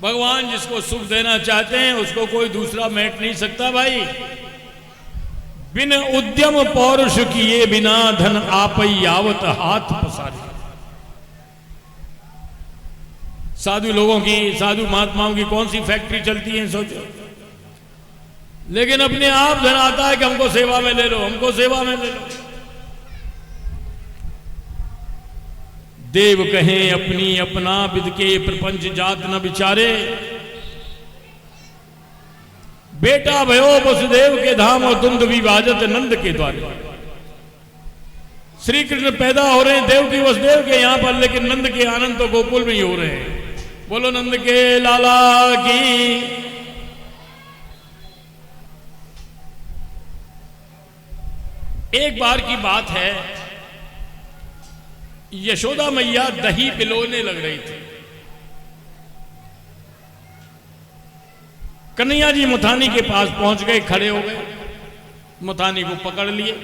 भगवान जिसको सुख देना चाहते हैं उसको कोई दूसरा मैट नहीं सकता भाई। बिन उद्यम पौरुष किए बिना धन आपई आवत हाथ पसारे। साधु लोगों की, साधु महात्माओं की कौन सी फैक्ट्री चलती है सोचो। लेकिन अपने आप धन आता है कि हमको सेवा में ले लो, हमको सेवा में ले लो। देव कहें अपनी अपना विद के प्रपंच जात न विचारे। बेटा भयो वसुदेव के धाम और दुंद विभाजत नंद के द्वारे। श्री कृष्ण पैदा हो रहे हैं देव की वसुदेव के यहां पर, लेकिन नंद के आनंद तो गोकुल में ही हो रहे हैं। बोलो नंद के लाला की। एक बार की बात है, यशोदा मैया दही पिलोने लग रही थी। कन्हैया जी मुथानी के पास पहुंच गए, खड़े हो गए, मुथानी को पकड़ लिए।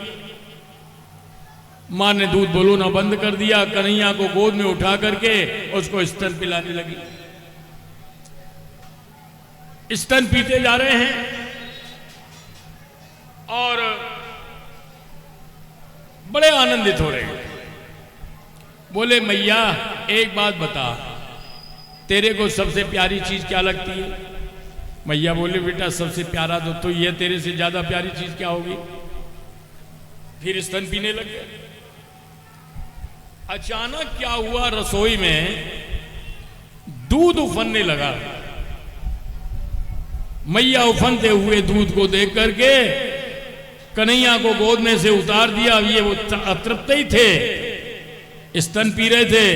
मां ने दूध बलूना बंद कर दिया, कन्हैया को गोद में उठा करके उसको स्तन पिलाने लगी। स्तन पीते जा रहे हैं और बड़े आनंदित हो रहे हैं। बोले मैया एक बात बता, तेरे को सबसे प्यारी चीज क्या लगती है? मैया बोले बेटा सबसे प्यारा तो ये, तेरे से ज्यादा प्यारी चीज क्या होगी? फिर स्तन पीने लग गए। अचानक क्या हुआ, रसोई में दूध उफनने लगा। मैया उफनते हुए दूध को देख करके कन्हैया को गोद में से उतार दिया। ये वो अतृप्त ही थे, स्तन पी रहे थे,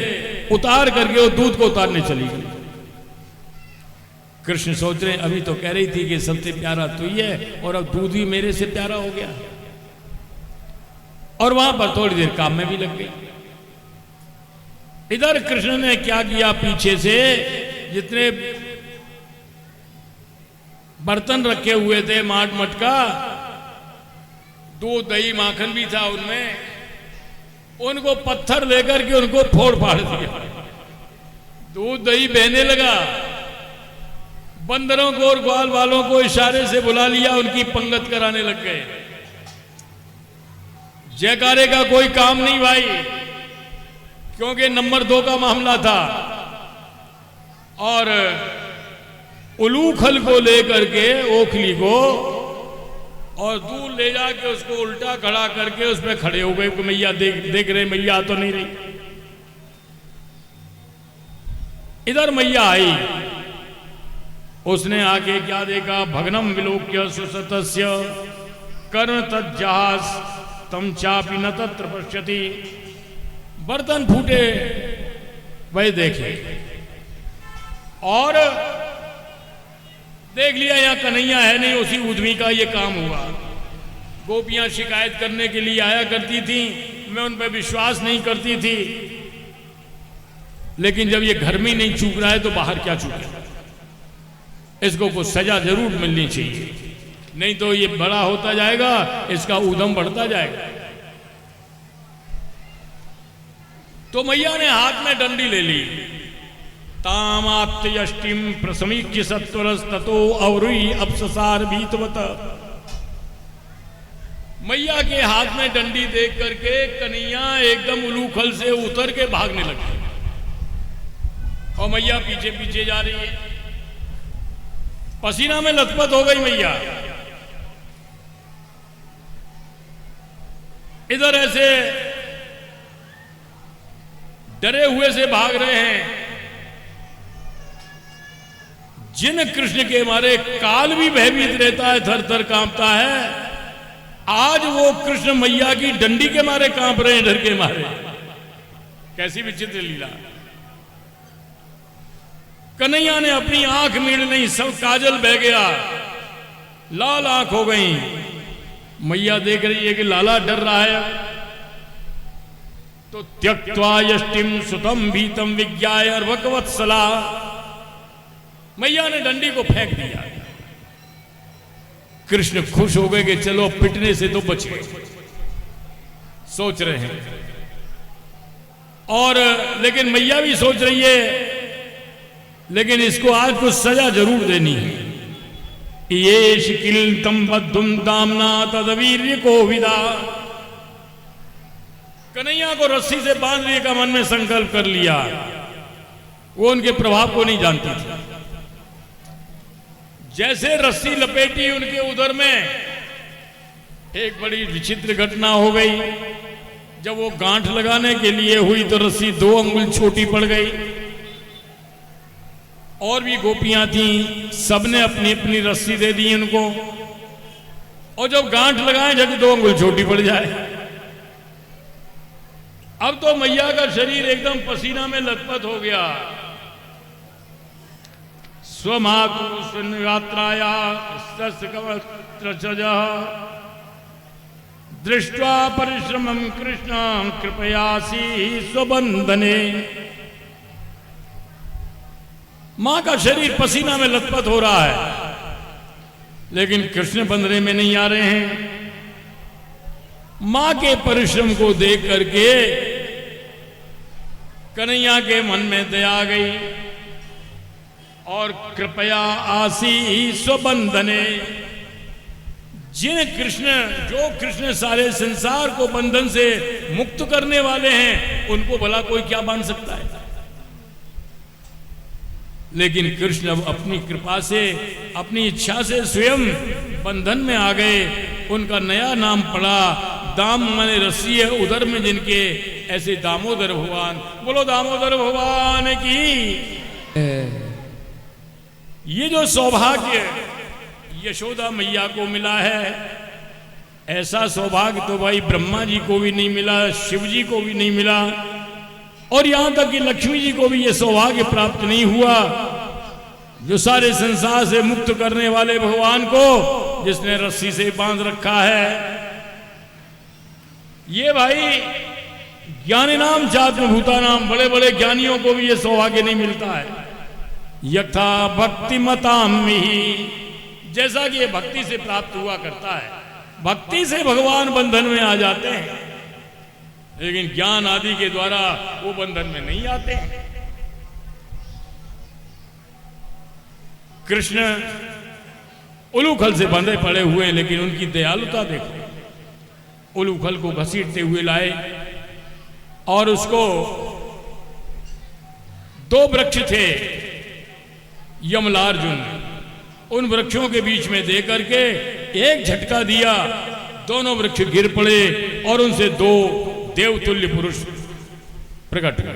उतार करके वो दूध को उतारने चली गई। कृष्ण सोच रहे अभी तो कह रही थी कि सबसे प्यारा तो ये, और अब दूध भी मेरे से प्यारा हो गया। और वहां पर थोड़ी देर काम में भी लग गई। इधर कृष्ण ने क्या किया, पीछे से जितने बर्तन रखे हुए थे माट मटका, दूध दही माखन भी था उनमें, उनको पत्थर लेकर के उनको फोड़ फाड़ दिया। दूध दही बहने लगा। बंदरों को और ग्वाल वालों को इशारे से बुला लिया, उनकी पंगत कराने लग गए। जयकारे का कोई काम नहीं भाई, क्योंकि नंबर 2 का मामला था। और उलूखल को लेकर के, ओखली को, और दूर ले जाके उसको उल्टा खड़ा करके उस पर खड़े हो गए। मैया देख रहे, मैया तो नहीं रही। इधर मैया आई, उसने आके क्या देखा, भग्नम विलोक्य सुसतस्य कर्ण तज्जास तम चापि न तत्र पश्यति। बर्तन फूटे वही देखे, और देख लिया यहां कन्हैया है नहीं, उसी उद्मी का ये काम हुआ। गोपियां शिकायत करने के लिए आया करती थी, मैं उन पर विश्वास नहीं करती थी। लेकिन जब ये घर में नहीं चूक रहा है तो बाहर क्या चूके? इसको कुछ सजा जरूर मिलनी चाहिए, नहीं तो ये बड़ा होता जाएगा, इसका उद्यम बढ़ता जाएगा। तो मैया ने हाथ में डंडी ले ली। तामाप्त्यष्टिम प्रसमीक्य सत्वरस्ततो अवरुई अपससार भीतवत। मैया के हाथ में डंडी देख करके कन्हैया एकदम उलूखल से उतर के भागने लगे। और मैया पीछे पीछे जा रही है, पसीना में लथपथ हो गई मैया। इधर ऐसे डरे हुए से भाग रहे हैं, जिन कृष्ण के मारे काल भी भयभीत रहता है, थर थर कांपता है, आज वो कृष्ण मैया की डंडी के मारे कांप रहे हैं, डर के मारे। कैसी विचित्र लीला। कन्हैया ने अपनी आंख मीड़ ली, सब काजल बह गया, लाल आंख हो गई। मैया देख रही है कि लाला डर रहा है, तो त्यक्त्वा यष्टिम सुतम भीतम विज्ञाय अर्भकवत्सला, मैया ने डंडी को फेंक दिया। कृष्ण खुश हो गए कि चलो पिटने से तो बच गए, सोच रहे हैं। और लेकिन मैया भी सोच रही है, लेकिन इसको आज कुछ सजा जरूर देनी है। ये शिकिल तम बद्धुम दामना तदवीर्य को विदा, कन्हैया को रस्सी से बांधने का मन में संकल्प कर लिया। वो उनके प्रभाव को नहीं जानती थी। जैसे रस्सी लपेटी उनके उदर में, एक बड़ी विचित्र घटना हो गई। जब वो गांठ लगाने के लिए हुई तो रस्सी 2 अंगुल छोटी पड़ गई। और भी गोपियां थी, सबने अपनी अपनी रस्सी दे दी उनको, और जब गांठ लगाए जब 2 अंगुल छोटी पड़ जाए। अब तो मैया का शरीर एकदम पसीना में लथपथ हो गया। स्वमातु स्वनिगात्राया दृष्ट्वा परिश्रमं कृष्ण कृपयासी स्वबंधने। मां का शरीर पसीना में लथपथ हो रहा है, लेकिन कृष्ण बंधने में नहीं आ रहे हैं। मां के परिश्रम को देख करके कन्हैया के मन में दया आ गई, और कृपया आसी स्वबंधने। जो कृष्ण सारे संसार को बंधन से मुक्त करने वाले हैं, उनको भला कोई क्या बांध सकता है। लेकिन कृष्ण अब अपनी कृपा से, अपनी इच्छा से स्वयं बंधन में आ गए। उनका नया नाम पड़ा, दाम माने रस्सी है उधर में जिनके, ऐसे दामोदर भगवान। बोलो दामोदर भगवान की। ये जो सौभाग्य यशोदा मैया को मिला है, ऐसा सौभाग्य तो भाई ब्रह्मा जी को भी नहीं मिला, शिव जी को भी नहीं मिला, और यहां तक कि लक्ष्मी जी को भी यह सौभाग्य प्राप्त नहीं हुआ, जो सारे संसार से मुक्त करने वाले भगवान को जिसने रस्सी से बांध रखा है। ये भाई ज्ञानी नाम चात्मभूता नाम, बड़े बड़े ज्ञानियों को भी यह सौभाग्य नहीं मिलता है। यथा भक्ति मतामि, जैसा कि ये भक्ति से प्राप्त हुआ करता है। भक्ति से भगवान बंधन में आ जाते हैं, लेकिन ज्ञान आदि के द्वारा वो बंधन में नहीं आते हैं। कृष्ण उलूखल से बंधे पड़े हुए, लेकिन उनकी दयालुता देखो। उलूखल को घसीटते हुए लाए, और उसको 2 वृक्ष थे यमलार्जुन, उन वृक्षों के बीच में दे करके एक झटका दिया, दोनों वृक्ष गिर पड़े, और उनसे 2 देवतुल्य पुरुष प्रकट हुए।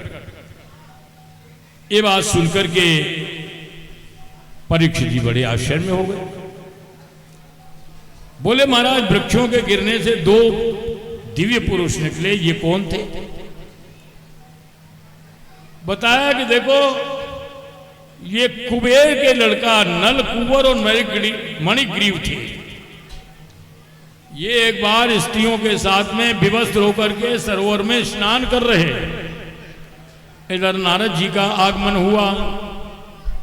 ये बात सुनकर के परीक्षित जी बड़े आश्चर्य में हो गए। बोले महाराज, वृक्षों के गिरने से 2 दिव्य पुरुष निकले, ये कौन थे? बताया कि देखो, ये कुबेर के लड़का नल कुंवर और मणिग्रीव थे। ये एक बार स्त्रियों के साथ में विवस्त्र होकर के सरोवर में स्नान कर रहे। इधर नारद जी का आगमन हुआ।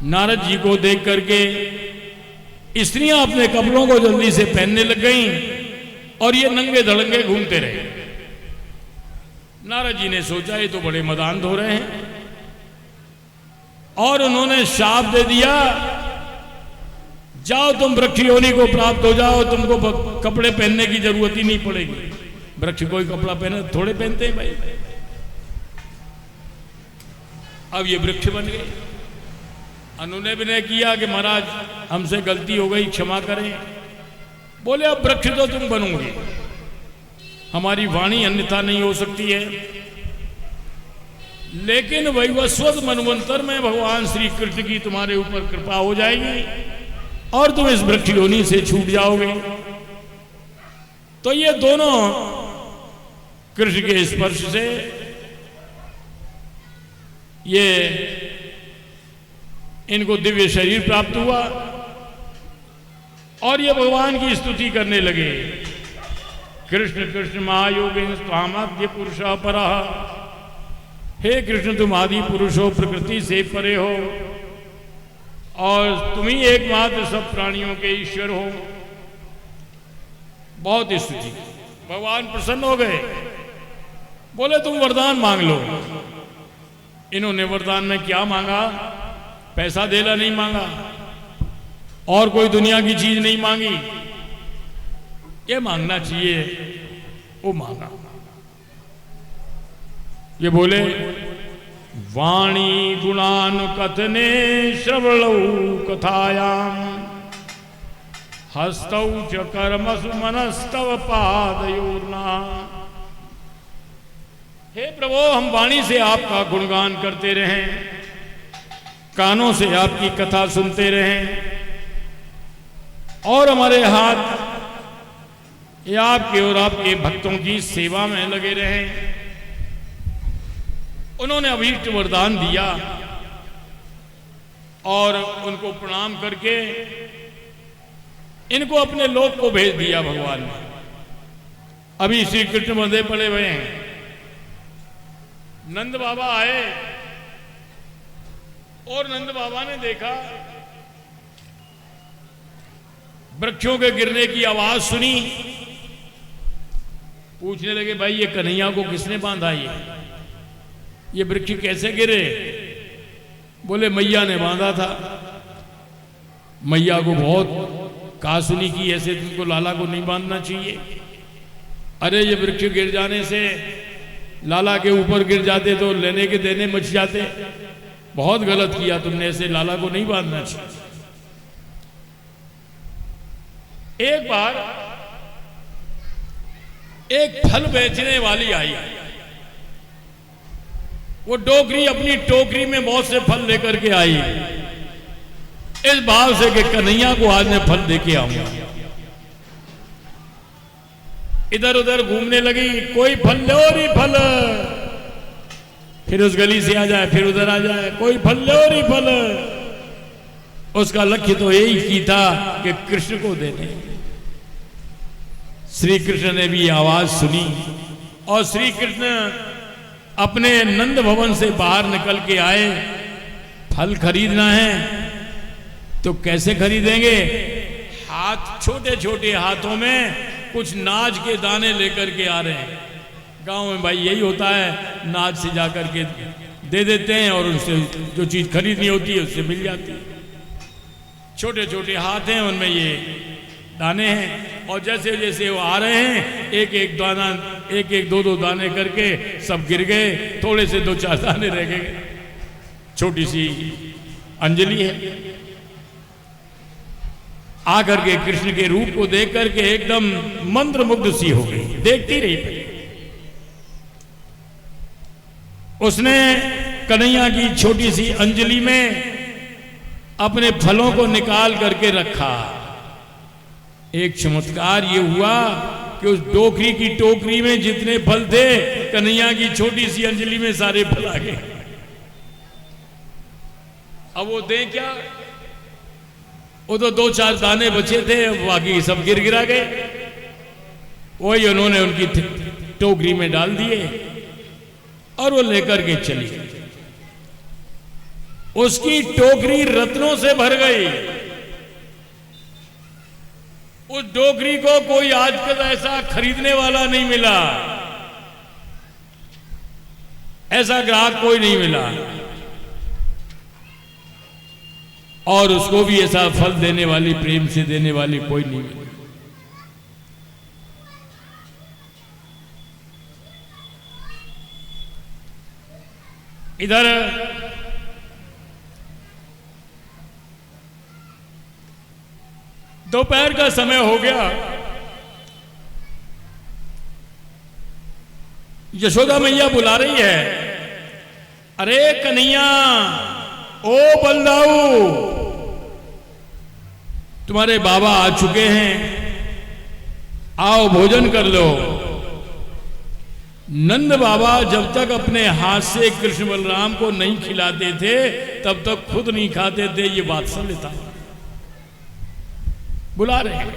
नारद जी को देख करके स्त्रियां अपने कपड़ों को जल्दी से पहनने लग गईं, और ये नंगे धड़ंगे घूमते रहे। नारद जी ने सोचा ये तो बड़े मदान हो रहे हैं, और उन्होंने शाप दे दिया, जाओ तुम वृक्ष योनि को प्राप्त हो जाओ, तुमको कपड़े पहनने की जरूरत ही नहीं पड़ेगी। वृक्ष कोई कपड़ा पहने थोड़े पहनते हैं भाई। अब ये वृक्ष बन गए। उन्होंने विनय किया कि महाराज हमसे गलती हो गई, क्षमा करें। बोले अब वृक्ष तो तुम बनोगे, हमारी वाणी अन्यथा नहीं हो सकती है, लेकिन वैवस्वत मनवंतर में भगवान श्री कृष्ण की तुम्हारे ऊपर कृपा हो जाएगी और तुम इस वृक्ष योनि से छूट जाओगे। तो ये दोनों कृष्ण के स्पर्श से ये इनको दिव्य शरीर प्राप्त हुआ और ये भगवान की स्तुति करने लगे। कृष्ण कृष्ण महायोगिन स्वामाद्य पुरुष परः, हे कृष्ण तुम आदि पुरुष हो, प्रकृति से परे हो और तुम ही एकमात्र सब प्राणियों के ईश्वर हो। बहुत स्तुति। भगवान प्रसन्न हो गए, बोले तुम वरदान मांग लो। इन्होंने वरदान में क्या मांगा? पैसा देना नहीं मांगा और कोई दुनिया की चीज नहीं मांगी, ये मांगना चाहिए वो मांगा। ये बोले वाणी गुणानुकथने श्रवणौ कथायाम हस्तौ च कर्मसु मनस्तव पादयोर्ना। हे प्रभु हम वाणी से आपका गुणगान करते रहें, कानों से आपकी कथा सुनते रहें और हमारे हाथ ये आपके और आपके भक्तों की सेवा में लगे रहें। उन्होंने अभीष्ट वरदान दिया और उनको प्रणाम करके इनको अपने लोक को भेज दिया भगवान ने। अभी श्री कृष्ण बंधे पड़े हुए हैं। नंद बाबा आए और नंद बाबा ने देखा, वृक्षों के गिरने की आवाज सुनी, पूछने लगे भाई ये कन्हैया को किसने बांधा, ये वृक्ष कैसे गिरे? बोले मैया ने बांधा था। मैया को बहुत कहा सुनी कि ऐसे तुमको लाला को नहीं बांधना चाहिए। अरे ये वृक्ष गिर जाने से लाला के ऊपर गिर जाते तो लेने के देने मच जाते, बहुत गलत किया तुमने, ऐसे लाला को नहीं बांधना चाहिए। एक बार एक फल बेचने वाली आई, वो डोकरी अपनी टोकरी में बहुत से फल लेकर के आई, इस भाव से कि कन्हैया को आज मैं फल देके आऊंगा। इधर उधर घूमने लगी, कोई फल ले और ही फल, फिर उस गली से आ जाए फिर उधर आ जाए, कोई फल ले और ही फल। उसका लक्ष्य तो यही की था कि कृष्ण को देने। श्री कृष्ण ने भी आवाज सुनी और श्री कृष्ण अपने नंद भवन से बाहर निकल के आए। फल खरीदना है तो कैसे खरीदेंगे? हाथ छोटे छोटे हाथों में कुछ नाज के दाने लेकर के आ रहे हैं। गांव में भाई यही होता है, नाज से जाकर के दे देते हैं और उनसे जो चीज खरीदनी होती है उससे मिल जाती है। छोटे छोटे हाथ हैं, उनमें ये दाने हैं और जैसे जैसे वो आ रहे हैं एक एक दाना, एक एक दो दो दाने करके सब गिर गए, थोड़े से दो चार दाने रह गए। छोटी सी अंजलि है। आकर के कृष्ण के रूप को देख करके एकदम मंत्रमुग्ध सी हो गई, देखती रही। उसने कन्हैया की छोटी सी अंजलि में अपने फलों को निकाल करके रखा। एक चमत्कार ये हुआ कि उस डोकरी की टोकरी में जितने फल थे, कन्हैया की छोटी सी अंजलि में सारे फल आ गए। अब वो दे क्या, वो तो दो चार दाने बचे थे, बाकी सब गिर गिरा गए। वही उन्होंने उनकी टोकरी में डाल दिए और वो लेकर के चली। उसकी टोकरी रत्नों से भर गई। उस डोकरी को कोई आजकल ऐसा खरीदने वाला नहीं मिला, ऐसा ग्राहक कोई नहीं मिला, और उसको भी ऐसा फल देने वाली, प्रेम से देने वाली कोई नहीं मिला। इधर दोपहर का समय हो गया। यशोदा मैया बुला रही है, अरे कन्हैया, ओ बलदाऊ, तुम्हारे बाबा आ चुके हैं, आओ भोजन कर लो। नंद बाबा जब तक अपने हाथ से कृष्ण बलराम को नहीं खिलाते थे तब तक खुद नहीं खाते थे। ये बात सुन लेता, बुला रहे हैं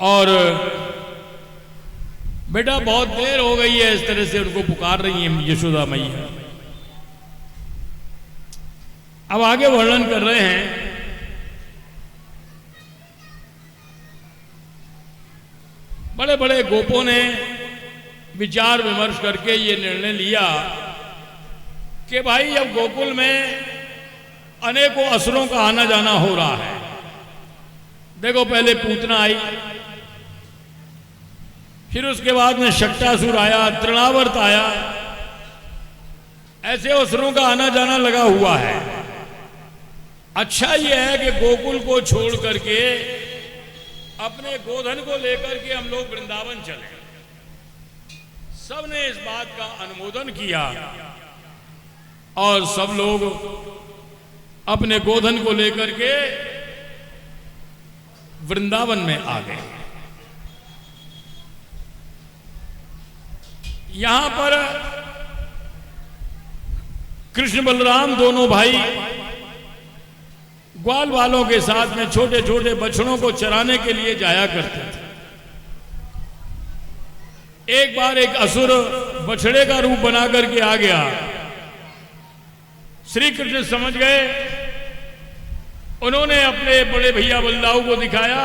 और बेटा बहुत देर हो गई है, इस तरह से उनको पुकार रही है यशोदा मैया। अब आगे वर्णन कर रहे हैं, बड़े बड़े गोपों ने विचार विमर्श करके ये निर्णय लिया कि भाई अब गोकुल में अनेकों असुरों का आना जाना हो रहा है। देखो, पहले पूतना आई, फिर उसके बाद में शक्टासुर आया, तृणावर्त आया, ऐसे असुरों का आना जाना लगा हुआ है। अच्छा ये है कि गोकुल को छोड़ करके अपने गोधन को लेकर के हम लोग वृंदावन चले। सबने इस बात का अनुमोदन किया और सब लोग अपने गोधन को लेकर के वृंदावन में आ गए। यहां पर कृष्ण बलराम दोनों भाई ग्वाल वालों के साथ में छोटे छोटे बछड़ों को चराने के लिए जाया करते थे। एक बार एक असुर बछड़े का रूप बना करके आ गया। श्री कृष्ण समझ गए, उन्होंने अपने बड़े भैया बलदाऊ को दिखाया,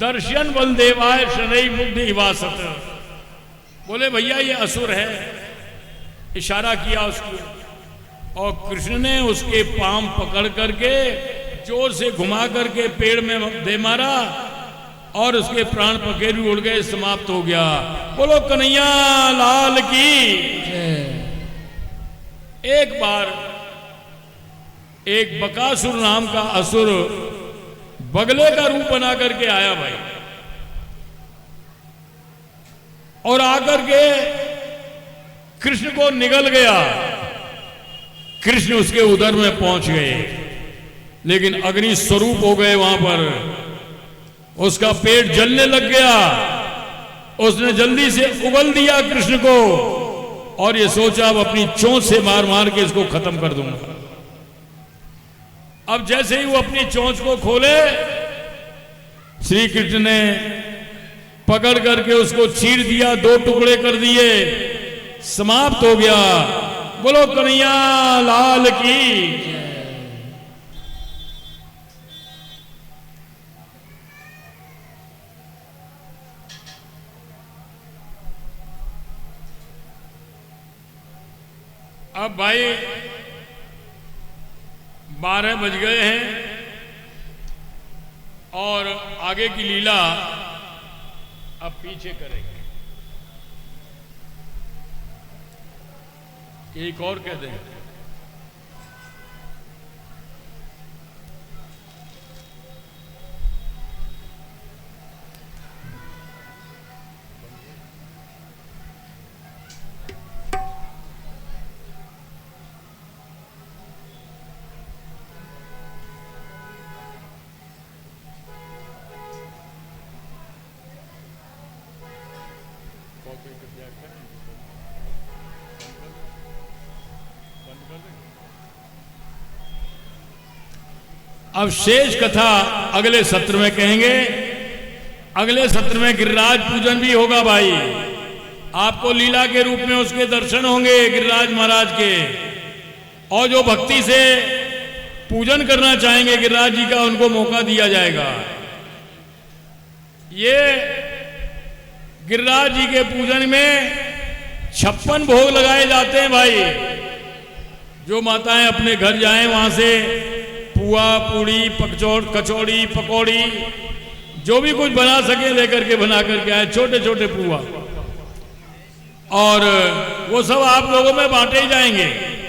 दर्शन बलदेवाय शनई मुग्ध इवासत। बोले भैया ये असुर है, इशारा किया उसको और कृष्ण ने उसके पांव पकड़ करके जोर से घुमा करके पेड़ में दे मारा और उसके प्राण पखेरु उड़ गए, समाप्त हो गया। बोलो कन्हैया लाल की। एक बार एक बकासुर नाम का असुर बगले का रूप बना करके आया भाई, और आकर के कृष्ण को निगल गया। कृष्ण उसके उदर में पहुंच गए, लेकिन अग्नि स्वरूप हो गए वहां पर। उसका पेट जलने लग गया। उसने जल्दी से उगल दिया कृष्ण को और ये सोचा अब अपनी चोंच से मार मार के इसको खत्म कर दूंगा। अब जैसे ही वो अपनी चोंच को खोले, श्री कृष्ण ने पकड़ करके उसको चीर दिया, 2 टुकड़े कर दिए, समाप्त हो गया। बोलो कन्हैया लाल की। अब भाई 12 बज गए हैं और आगे की लीला अब पीछे करेंगे। एक और कह दें, अब शेष कथा अगले सत्र में कहेंगे। अगले सत्र में गिरिराज पूजन भी होगा भाई। आपको लीला के रूप में उसके दर्शन होंगे गिरिराज महाराज के, और जो भक्ति से पूजन करना चाहेंगे गिरिराज जी का, उनको मौका दिया जाएगा। ये गिरिराज जी के पूजन में 56 भोग लगाए जाते हैं भाई। जो माताएं अपने घर जाएं वहां से पुआ, पूड़ी, कचौड़ी, पकौड़ी, जो भी कुछ बना सके लेकर के बना करके आए, छोटे छोटे पुआ, और वो सब आप लोगों में बांटे ही जाएंगे।